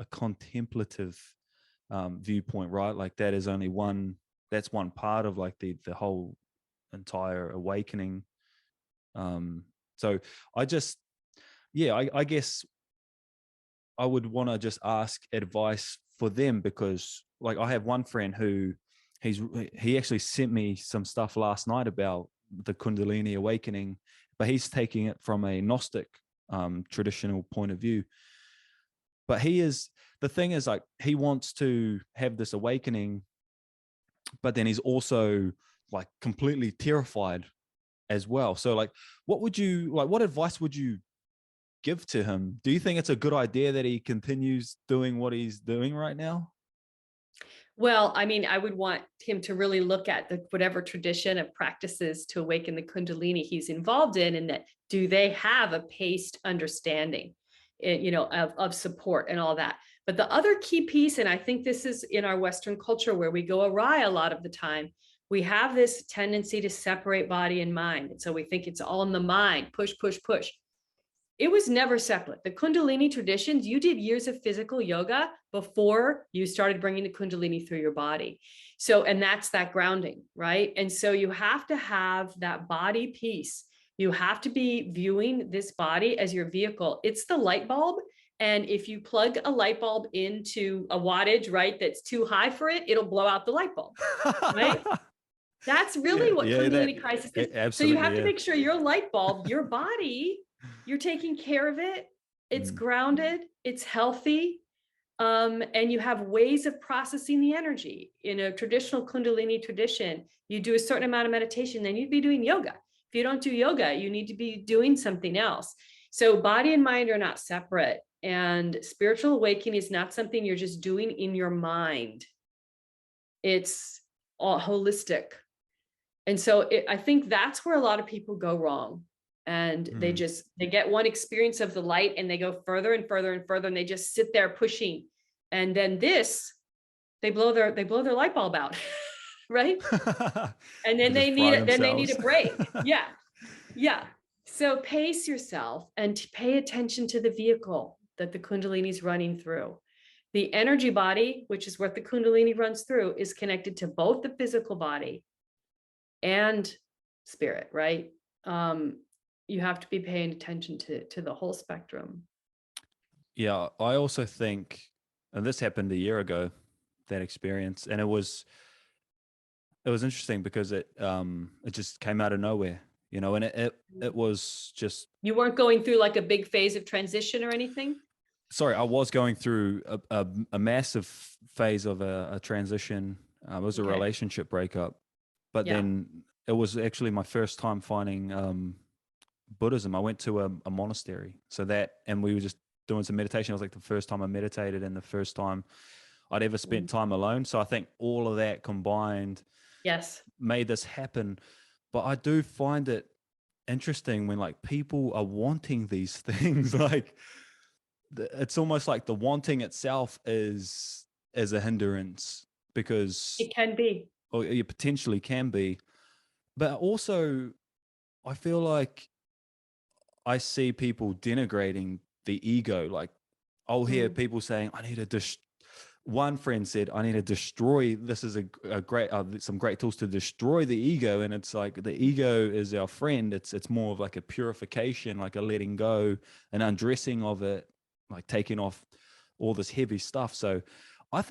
contemplative viewpoint, right? Like that's one part of like the whole entire awakening. So I just, I guess I would want to just ask advice for them, because like I have one friend who he actually sent me some stuff last night about the Kundalini awakening, but he's taking it from a Gnostic traditional point of view. But the thing is, like, he wants to have this awakening, but then he's also like completely terrified as well. So like, what advice would you give to him? Do you think it's a good idea that he continues doing what he's doing right now? Well, I mean, I would want him to really look at whatever tradition of practices to awaken the Kundalini he's involved in, and that do they have a paced understanding, of support and all that. But the other key piece, and I think this is in our Western culture where we go awry a lot of the time, we have this tendency to separate body and mind. And so we think it's all in the mind, push, push, push. It was never separate. The Kundalini traditions, you did years of physical yoga before you started bringing the Kundalini through your body. So, and that's that grounding, right? And so you have to have that body piece. You have to be viewing this body as your vehicle. It's the light bulb. And if you plug a light bulb into a wattage, right, that's too high for it, it'll blow out the light bulb, right? That's really what Kundalini crisis is. So you have to make sure your light bulb, your body, you're taking care of it. It's grounded, it's healthy. And you have ways of processing the energy. In a traditional Kundalini tradition, you do a certain amount of meditation, then you'd be doing yoga. If you don't do yoga, you need to be doing something else. So body and mind are not separate. And spiritual awakening is not something you're just doing in your mind. It's all holistic. And so I think that's where a lot of people go wrong. And they get one experience of the light and they go further and further and further, and they just sit there pushing. And then they blow their light bulb out, right? And then they need a break. Yeah. Yeah. So pace yourself and pay attention to the vehicle that the Kundalini is running through. The energy body, which is what the Kundalini runs through, is connected to both the physical body and spirit, right? You have to be paying attention to the whole spectrum. Yeah, I also think, and this happened a year ago, that experience, and it was interesting because it just came out of nowhere, you know, and it was just. You weren't going through like a big phase of transition or anything? Sorry, I was going through a massive phase of a transition. It was a relationship breakup, but then it was actually my first time finding Buddhism. I went to a monastery, and we were just doing some meditation. It was like the first time I meditated and the first time I'd ever spent time alone. So I think all of that combined, made this happen. But I do find it interesting when like people are wanting these things, like it's almost like the wanting itself is a hindrance, because it can be, or it potentially can be. But also I feel like I see people denigrating the ego. Like I'll hear people saying, I need to one friend said, I need to destroy, this is a great, some great tools to destroy the ego. And it's like, the ego is our friend. It's more of like a purification, like a letting go, an undressing of it, like taking off all this heavy stuff. So I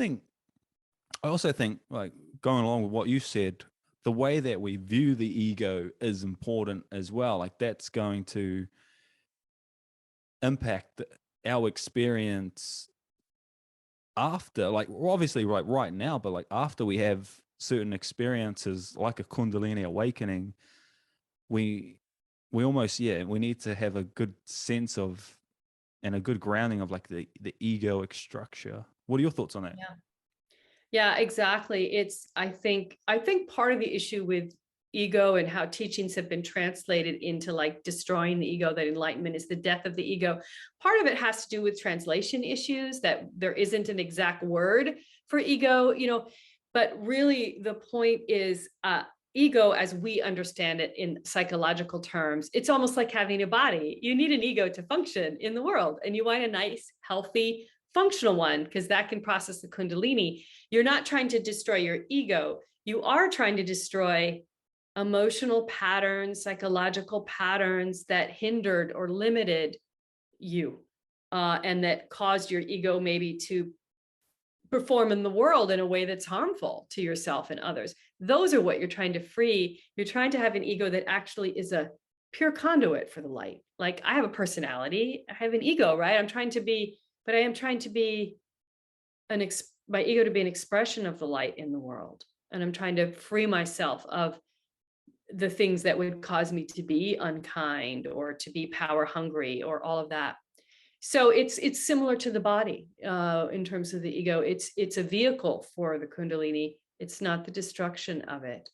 also think, like going along with what you said, the way that we view the ego is important as well. Like that's going to impact our experience after, like obviously right now, but like after we have certain experiences like a Kundalini awakening, we almost, we need to have a good sense of and a good grounding of like the egoic structure. What are your thoughts on that? Yeah, exactly. I think part of the issue with ego and how teachings have been translated into like destroying the ego, that enlightenment is the death of the ego. Part of it has to do with translation issues, that there isn't an exact word for ego, you know, but really the point is ego, as we understand it in psychological terms, it's almost like having a body. You need an ego to function in the world, and you want a nice, healthy, functional one, because that can process the Kundalini. You're not trying to destroy your ego. You are trying to destroy emotional patterns, psychological patterns that hindered or limited you, and that caused your ego maybe to perform in the world in a way that's harmful to yourself and others. Those are what you're trying to free. You're trying to have an ego that actually is a pure conduit for the light. Like I have a personality, I have an ego, right? I am trying to be my ego to be an expression of the light in the world. And I'm trying to free myself of the things that would cause me to be unkind or to be power hungry or all of that. So it's similar to the body in terms of the ego. It's a vehicle for the Kundalini. It's not the destruction of it.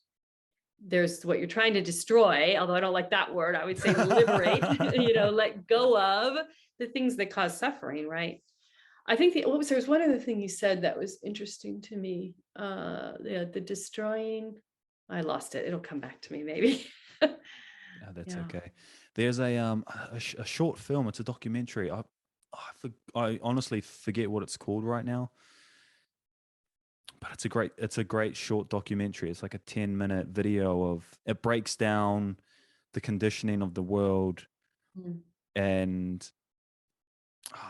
There's what you're trying to destroy, although I don't like that word. I would say liberate, let go of the things that cause suffering, right? I think there's one other thing you said that was interesting to me. The destroying, I lost it. It'll come back to me maybe. No, that's okay. There's a short film. It's a documentary. I honestly forget what it's called right now, but it's a great short documentary. It's like a 10-minute video it breaks down the conditioning of the world. And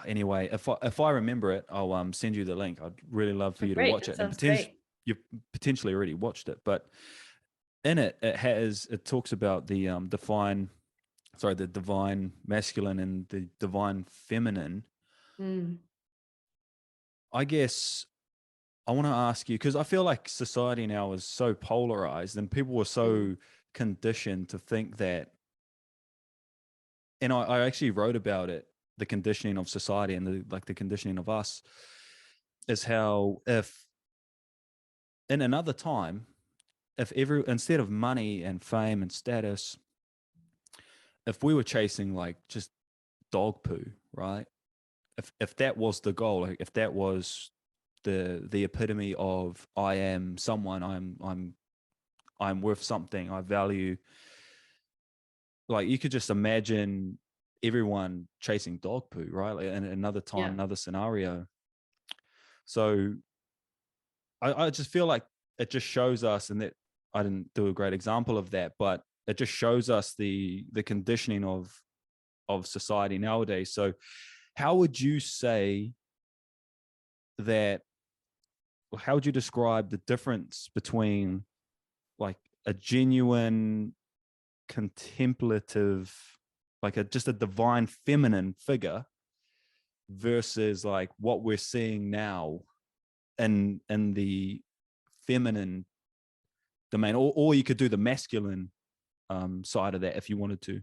anyway, if I remember it, I'll send you the link. I'd really love for you to watch it. And you've potentially already watched it, but in it talks about the divine masculine and the divine feminine. I guess I want to ask you, because I feel like society now is so polarized and people were so conditioned to think that, and I actually wrote about it, the conditioning of society and the conditioning of us, is how if in another time, instead of money and fame and status, if we were chasing like just dog poo, right? If that was the goal, like if that was the epitome of I am someone, I'm I'm worth something, I value. Like you could just imagine everyone chasing dog poo, right? Like in another time, Yeah. another scenario. So I just feel like it just shows us, and that I didn't do a great example of that, but it just shows us the conditioning of society nowadays. So how would you say that, or how would you describe the difference between like a genuine contemplative, like just a divine feminine figure versus like what we're seeing now in the feminine domain, or you could do the masculine side of that if you wanted to.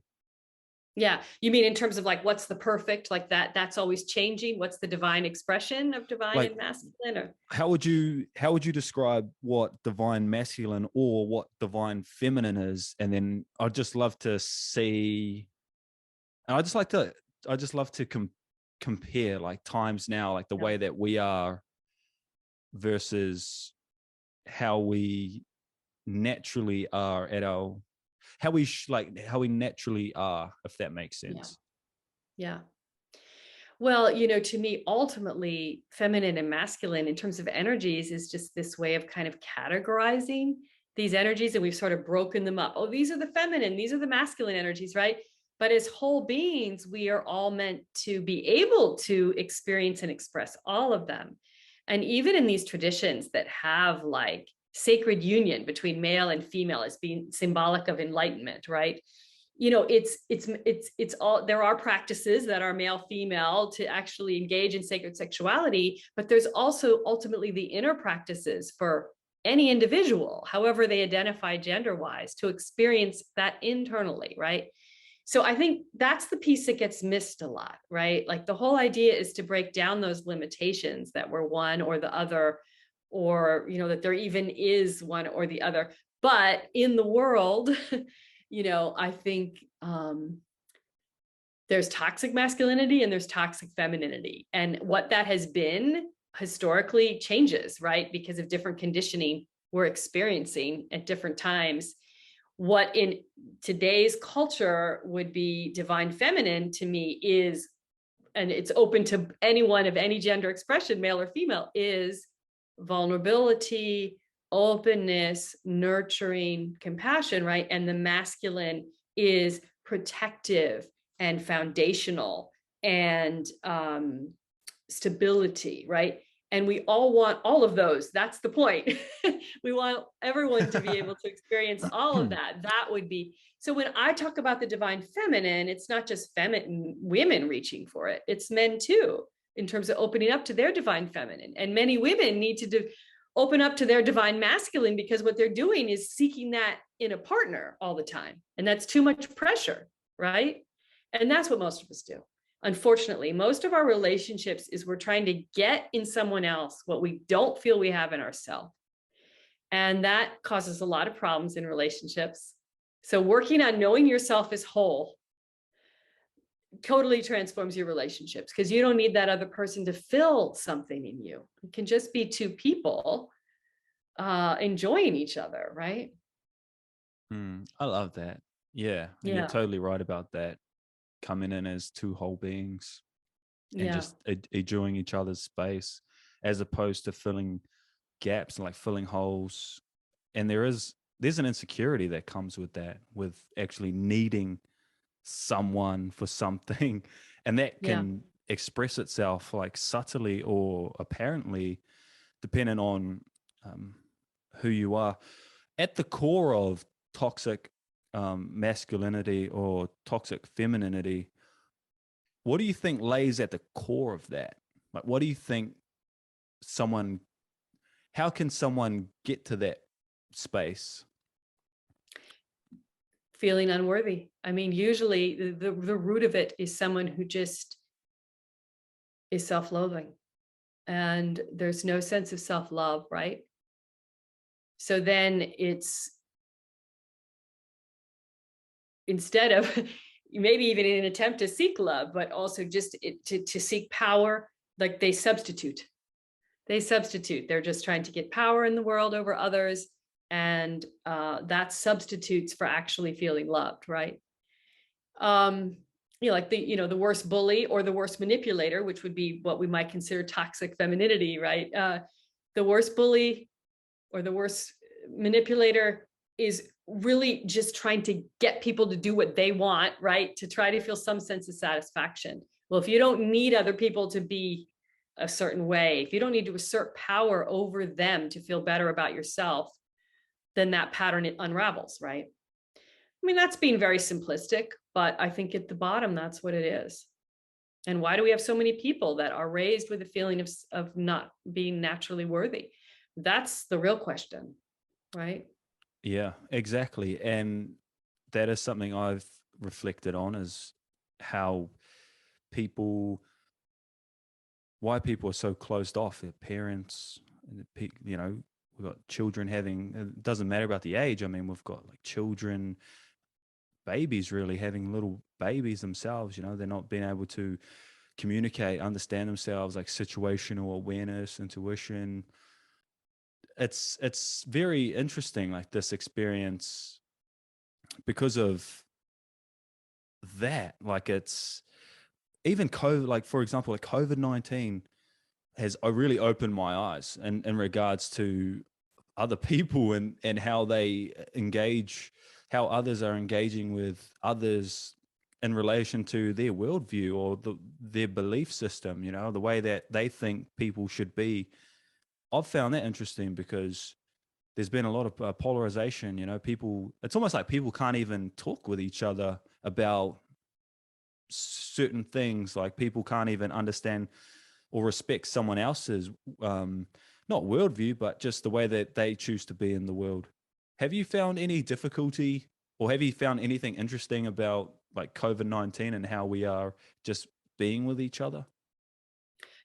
Yeah. You mean in terms of like, what's the perfect, like that's always changing? What's the divine expression of divine Like, and masculine? Or how would you describe what divine masculine or what divine feminine is? And then I'd just love to see, and I just love to compare like times now, like the way that we are versus how we naturally are at our, how we naturally are, if that makes sense. Yeah. Well, to me, ultimately, feminine and masculine in terms of energies is just this way of kind of categorizing these energies. And we've sort of broken them up. Oh, these are the feminine, these are the masculine energies, right? But as whole beings, we are all meant to be able to experience and express all of them. And even in these traditions that have like sacred union between male and female as being symbolic of enlightenment, right? It's all, there are practices that are male female to actually engage in sacred sexuality, but there's also ultimately the inner practices for any individual, however they identify gender wise, to experience that internally, right? So I think that's the piece that gets missed a lot, right? Like the whole idea is to break down those limitations that we're one or the other, or that there even is one or the other. But in the world, I think there's toxic masculinity and there's toxic femininity. And what that has been historically changes, right? Because of different conditioning we're experiencing at different times. What in today's culture would be divine feminine to me is, and it's open to anyone of any gender expression, male or female, is vulnerability, openness, nurturing, compassion, right? And the masculine is protective and foundational and stability, right? And we all want all of those. That's the point. We want everyone to be able to experience all of that. That would be, so when I talk about the divine feminine, it's not just feminine women reaching for it, it's men too, in terms of opening up to their divine feminine. And many women need to open up to their divine masculine, because what they're doing is seeking that in a partner all the time. And that's too much pressure, right? And that's what most of us do. Unfortunately, most of our relationships is we're trying to get in someone else what we don't feel we have in ourselves. And that causes a lot of problems in relationships. So working on knowing yourself as whole totally transforms your relationships, because you don't need that other person to fill something in you. It can just be two people enjoying each other, right? I love that. Yeah, you're totally right about that. Coming in as two whole beings and just enjoying each other's space, as opposed to filling gaps and like filling holes. And there's an insecurity that comes with that, with actually needing someone for something, and that can express itself like subtly or apparently, depending on who you are. At the core of toxic masculinity or toxic femininity, what do you think lays at the core of that? Like, what do you think how can someone get to that space? Feeling unworthy. I mean, usually the root of it is someone who just is self-loathing, and there's no sense of self-love, right? So then it's, instead of maybe even in an attempt to seek love, but also just to seek power, like they substitute. They're just trying to get power in the world over others. And that substitutes for actually feeling loved, right? Like the worst bully or the worst manipulator, which would be what we might consider toxic femininity, right? The worst bully or the worst manipulator is really just trying to get people to do what they want, right? To try to feel some sense of satisfaction. Well, if you don't need other people to be a certain way, if you don't need to assert power over them to feel better about yourself, then that pattern, it unravels, right? I mean, that's being very simplistic, but I think at the bottom, that's what it is. And why do we have so many people that are raised with a feeling of not being naturally worthy? That's the real question, right? Yeah, exactly. And that is something I've reflected on, is how why people are so closed off. Their parents, you know, we've got children having, it doesn't matter about the age. I mean, we've got like children, babies really having little babies themselves, you know, they're not being able to communicate, understand themselves, like situational awareness, intuition. It's very interesting, like this experience, because of that. Like it's even COVID, like for example, like COVID-19 has really opened my eyes in regards to other people and how they engage, how others are engaging with others in relation to their worldview or their belief system, you know, the way that they think people should be. I've found that interesting because there's been a lot of polarization, you know, it's almost like people can't even talk with each other about certain things. Like people can't even understand or respect someone else's, not worldview, but just the way that they choose to be in the world. Have you found any difficulty, or have you found anything interesting about like COVID-19 and how we are just being with each other?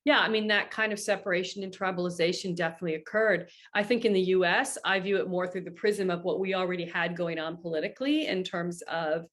Yeah, I mean, that kind of separation and tribalization definitely occurred. I think in the US, I view it more through the prism of what we already had going on politically in terms of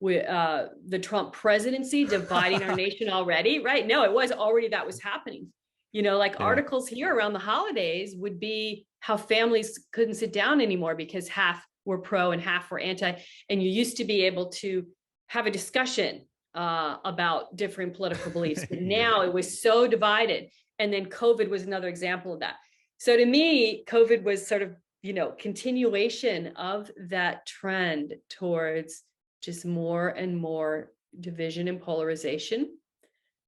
the Trump presidency dividing our nation already, right? No, it was already, that was happening. You know, like Yeah. articles here around the holidays would be how families couldn't sit down anymore because half were pro and half were anti. And you used to be able to have a discussion about different political beliefs, but now it was so divided. And then COVID was another example of that. So to me, COVID was sort of, you know, continuation of that trend towards just more and more division and polarization.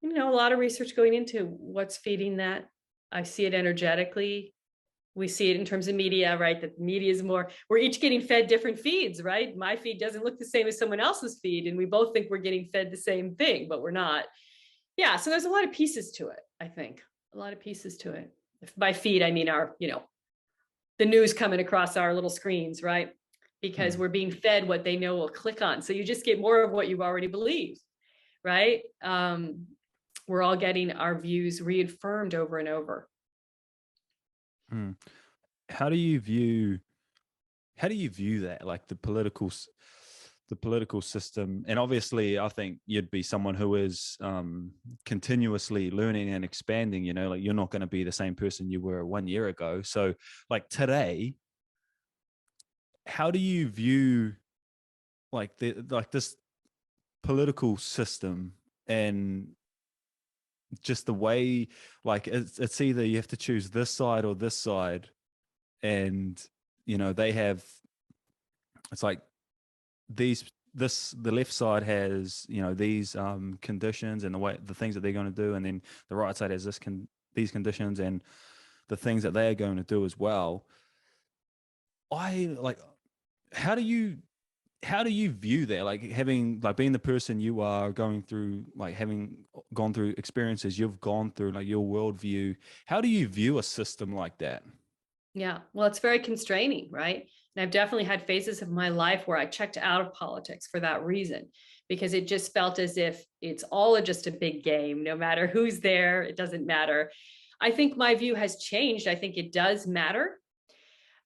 You know, a lot of research going into what's feeding that. I see it energetically. We see it in terms of media, right? That media is more, we're each getting fed different feeds, right? My feed doesn't look the same as someone else's feed. And we both think we're getting fed the same thing, but we're not. Yeah. So there's a lot of pieces to it, I think. A lot of pieces to it. If by feed, I mean our, you know, the news coming across our little screens, right? Because we're being fed what they know we'll click on. So you just get more of what you've already believed, right? We're all getting our views reaffirmed over and over. How do you view that, like the political system? And obviously I think you'd be someone who is continuously learning and expanding, you know, like you're not going to be the same person you were 1 year ago. So like today, how do you view like this political system, and just the way, like it's either you have to choose this side or this side, and you know it's like the left side has, you know, these conditions and the things that they're going to do, and then the right side has these conditions and the things that they are going to do as well. How do you view that, like having, like being the person you are, going through, like having gone through experiences you've gone through, like your worldview? How do you view a system like that? Yeah, well, it's very constraining, right? And I've definitely had phases of my life where I checked out of politics for that reason, because it just felt as if it's all just a big game. No matter who's there, it doesn't matter. I think my view has changed. I think it does matter.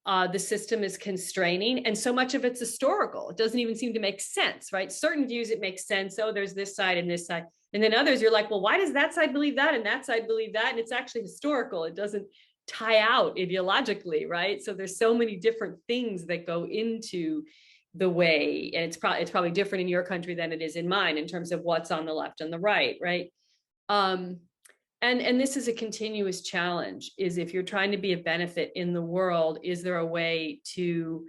The system is constraining, and so much of it's historical. It doesn't even seem to make sense, right? Certain views, it makes sense. Oh, there's this side and this side. And then others, you're like, well, why does that side believe that and that side believe that? And it's actually historical. It doesn't tie out ideologically, right? So there's so many different things that go into the way, and it's probably different in your country than it is in mine in terms of what's on the left and the right, right? And this is a continuous challenge, is if you're trying to be a benefit in the world, is there a way to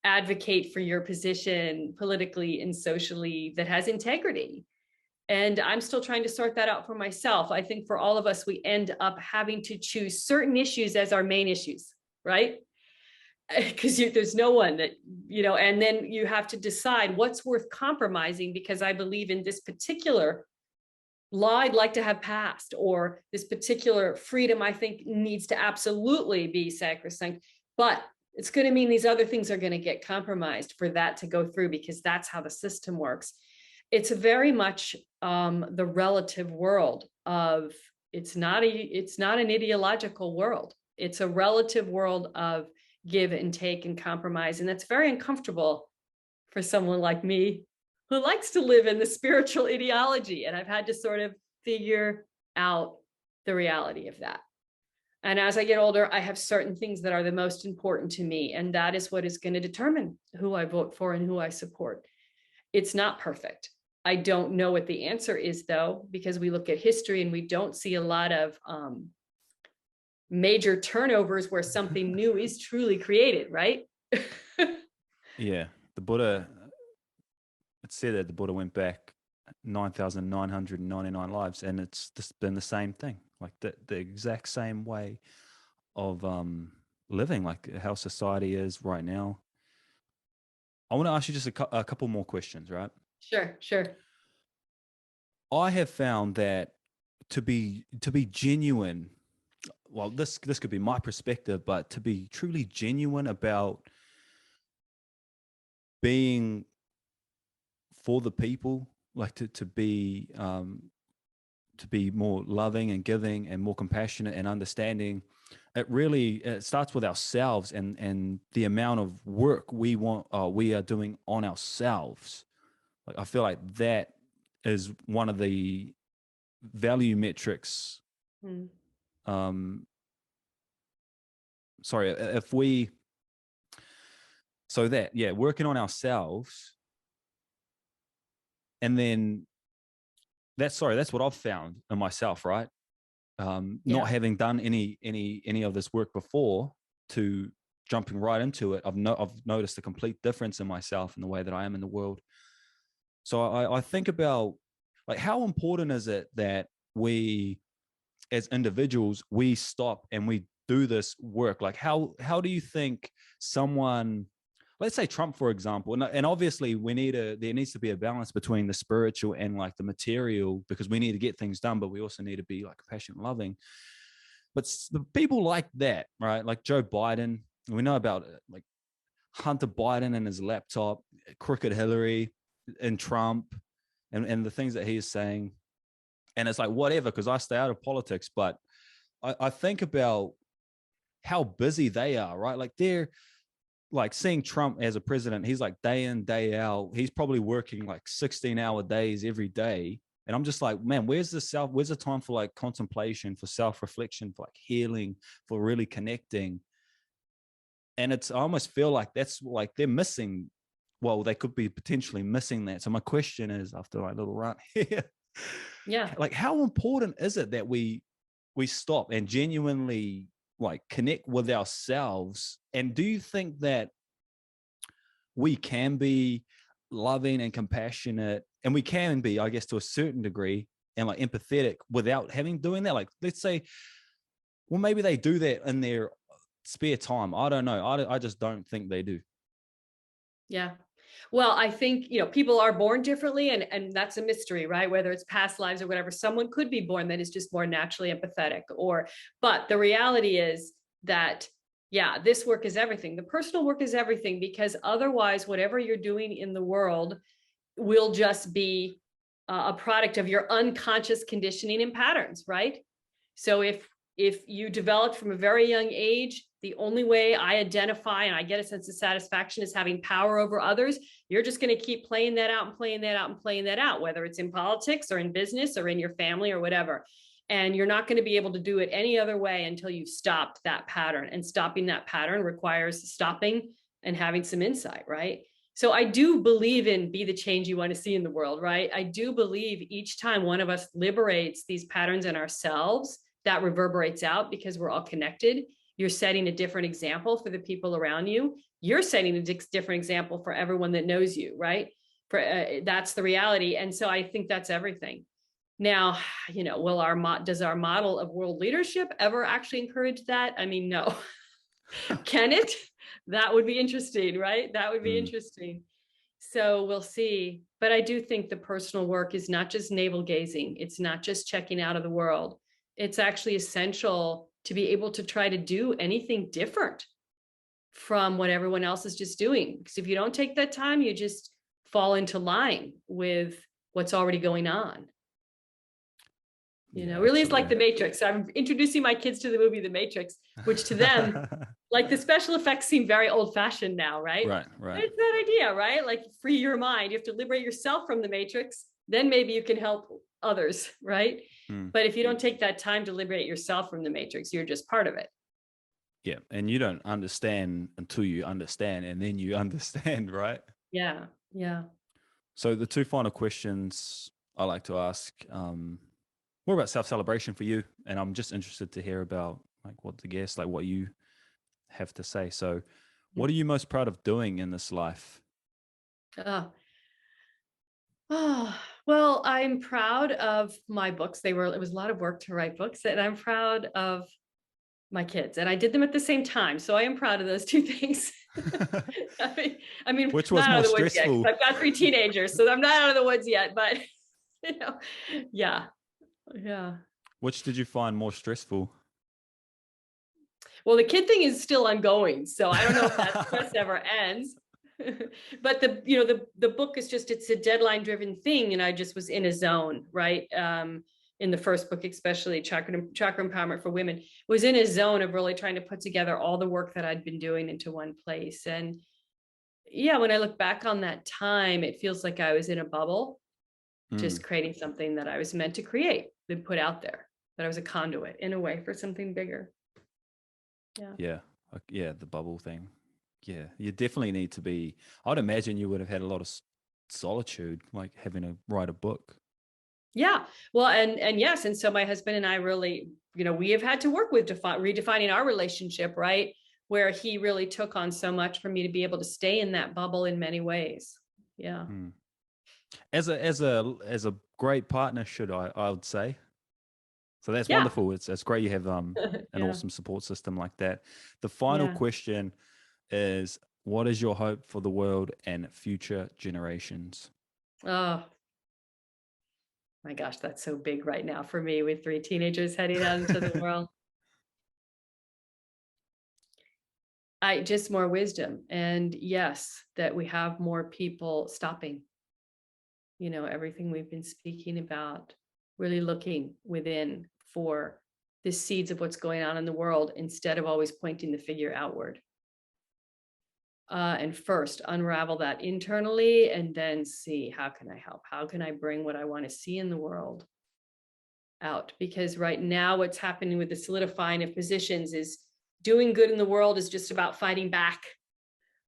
advocate for your position politically and socially that has integrity? And I'm still trying to sort that out for myself. I think for all of us, we end up having to choose certain issues as our main issues, right? Because there's no one that, and then you have to decide what's worth compromising, because I believe in this particular law I'd like to have passed, or this particular freedom I think needs to absolutely be sacrosanct, but it's going to mean these other things are going to get compromised for that to go through, because that's how the system works. It's very much the relative world of, it's not an ideological world. It's a relative world of give and take and compromise. And that's very uncomfortable for someone like me who likes to live in the spiritual ideology. And I've had to sort of figure out the reality of that. And as I get older, I have certain things that are the most important to me. And that is what is going to determine who I vote for and who I support. It's not perfect. I don't know what the answer is, though, because we look at history and we don't see a lot of major turnovers where something new is truly created, right? Yeah. The Buddha, it said that the Buddha went back 9,999 lives, and it's just been the same thing, like the exact same way of living, like how society is right now. I want to ask you just a couple more questions, right? Sure. I have found that to be genuine, well, this could be my perspective, but to be truly genuine about being for the people, like to be more loving and giving and more compassionate and understanding, it starts with ourselves and the amount of work we are doing on ourselves. Like, I feel like that is one of the value metrics. Sorry, if we, so that, yeah, working on ourselves. And then that's what I've found in myself, right? Not having done any of this work before, to jumping right into it, I've noticed a complete difference in myself and the way that I am in the world. So I think about, like, how important is it that we, as individuals, we stop and we do this work? Like, how do you think someone, let's say Trump, for example, and obviously there needs to be a balance between the spiritual and like the material, because we need to get things done, but we also need to be like compassionate, loving. But the people like that, right? Like Joe Biden, we know about like Hunter Biden and his laptop, crooked Hillary and Trump, and the things that he is saying. And it's like, whatever, because I stay out of politics, but I think about how busy they are, right? Like, they're like, seeing Trump as a president, he's like day in, day out. He's probably working like 16-hour days every day. And I'm just like, man, where's the time for like contemplation, for self-reflection, for like healing, for really connecting? And I almost feel like that's like they're missing. Well, they could be potentially missing that. So my question is, after my little rant here, like, how important is it that we stop and genuinely like connect with ourselves? And do you think that we can be loving and compassionate, and we can be, I guess, to a certain degree, and like empathetic without doing that? Like, let's say, well, maybe they do that in their spare time. I don't know. I just don't think they do. Yeah. Well, I think, people are born differently, and that's a mystery, right? Whether it's past lives or whatever, someone could be born that is just more naturally empathetic, but the reality is that, this work is everything. The personal work is everything, because otherwise, whatever you're doing in the world will just be a product of your unconscious conditioning and patterns, right? So if you developed from a very young age, the only way I identify and I get a sense of satisfaction is having power over others, you're just going to keep playing that out and playing that out and playing that out, whether it's in politics or in business or in your family or whatever. And you're not going to be able to do it any other way until you've stopped that pattern. And stopping that pattern requires stopping and having some insight, right? So I do believe in be the change you want to see in the world, right? I do believe each time one of us liberates these patterns in ourselves, that reverberates out because we're all connected. You're setting a different example for the people around you. You're setting a different example for everyone that knows you, right? That's the reality. And so I think that's everything. Now, does our model of world leadership ever actually encourage that? I mean, no. Can it? That would be interesting, right? That would be interesting. So we'll see. But I do think the personal work is not just navel gazing. It's not just checking out of the world. It's actually essential to be able to try to do anything different from what everyone else is just doing. Because if you don't take that time, you just fall into line with what's already going on. Really is like The Matrix. I'm introducing my kids to the movie The Matrix, which to them, like the special effects seem very old fashioned now, right? Right. It's that idea, right? Like free your mind. You have to liberate yourself from the Matrix. Then maybe you can help others, right? But if you don't take that time to liberate yourself from the Matrix, you're just part of it. Yeah. And you don't understand until you understand, and then you understand, right? Yeah. So the two final questions I like to ask, more about self-celebration for you. And I'm just interested to hear about what you have to say. So what are you most proud of doing in this life? Well, I'm proud of my books. It was a lot of work to write books, and I'm proud of my kids, and I did them at the same time. So I am proud of those two things. I mean, Which was not more out of the woods yet, stressful? 'cause I've got 3 teenagers, so I'm not out of the woods yet, but yeah. Which did you find more stressful? Well, the kid thing is still ongoing, so I don't know if that stress ever ends. But the book is it's a deadline driven thing, and I just was in a zone, right? In the first book, especially Chakra Empowerment for Women, was in a zone of really trying to put together all the work that I'd been doing into one place. And yeah, when I look back on that time, it feels like I was in a bubble, just creating something that I was meant to create and put out there, that I was a conduit in a way for something bigger. Yeah. The bubble thing. Yeah. You definitely need to be, I'd imagine you would have had a lot of solitude, like having to write a book. Yeah. Well, and yes. And so my husband and I really, we have had to work with redefining our relationship, right? Where he really took on so much for me to be able to stay in that bubble in many ways. Yeah. As a great partner, I would say. So that's wonderful. It's great you have an awesome support system like that. The final question is, what is your hope for the world and future generations? Oh my gosh, that's so big right now for me with 3 teenagers heading out into the world. Just more wisdom, and yes, that we have more people stopping, everything we've been speaking about, really looking within for the seeds of what's going on in the world instead of always pointing the figure outward. And first unravel that internally, and then see, how can I help? How can I bring what I want to see in the world out? Because right now what's happening with the solidifying of positions is doing good in the world is just about fighting back.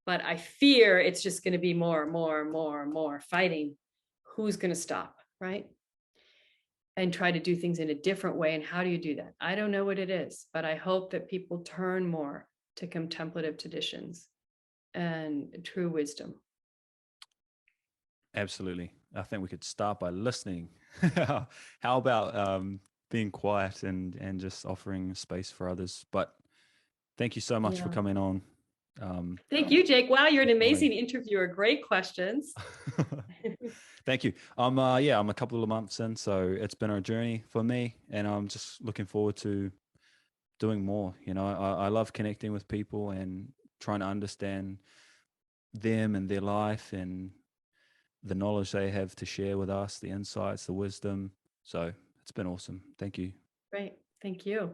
But I fear it's just going to be more fighting. Who's going to stop, right? And try to do things in a different way. And how do you do that? I don't know what it is, but I hope that people turn more to contemplative traditions and true wisdom. Absolutely. I think we could start by listening. How about being quiet and just offering space for others? But thank you so much for coming on. Thank you, Jake. Wow, you're an amazing interviewer. Great questions. Thank you. I'm a couple of months in, so it's been a journey for me, and I'm just looking forward to doing more. I love connecting with people and trying to understand them and their life and the knowledge they have to share with us, the insights, the wisdom. So it's been awesome. Thank you. Great. Thank you.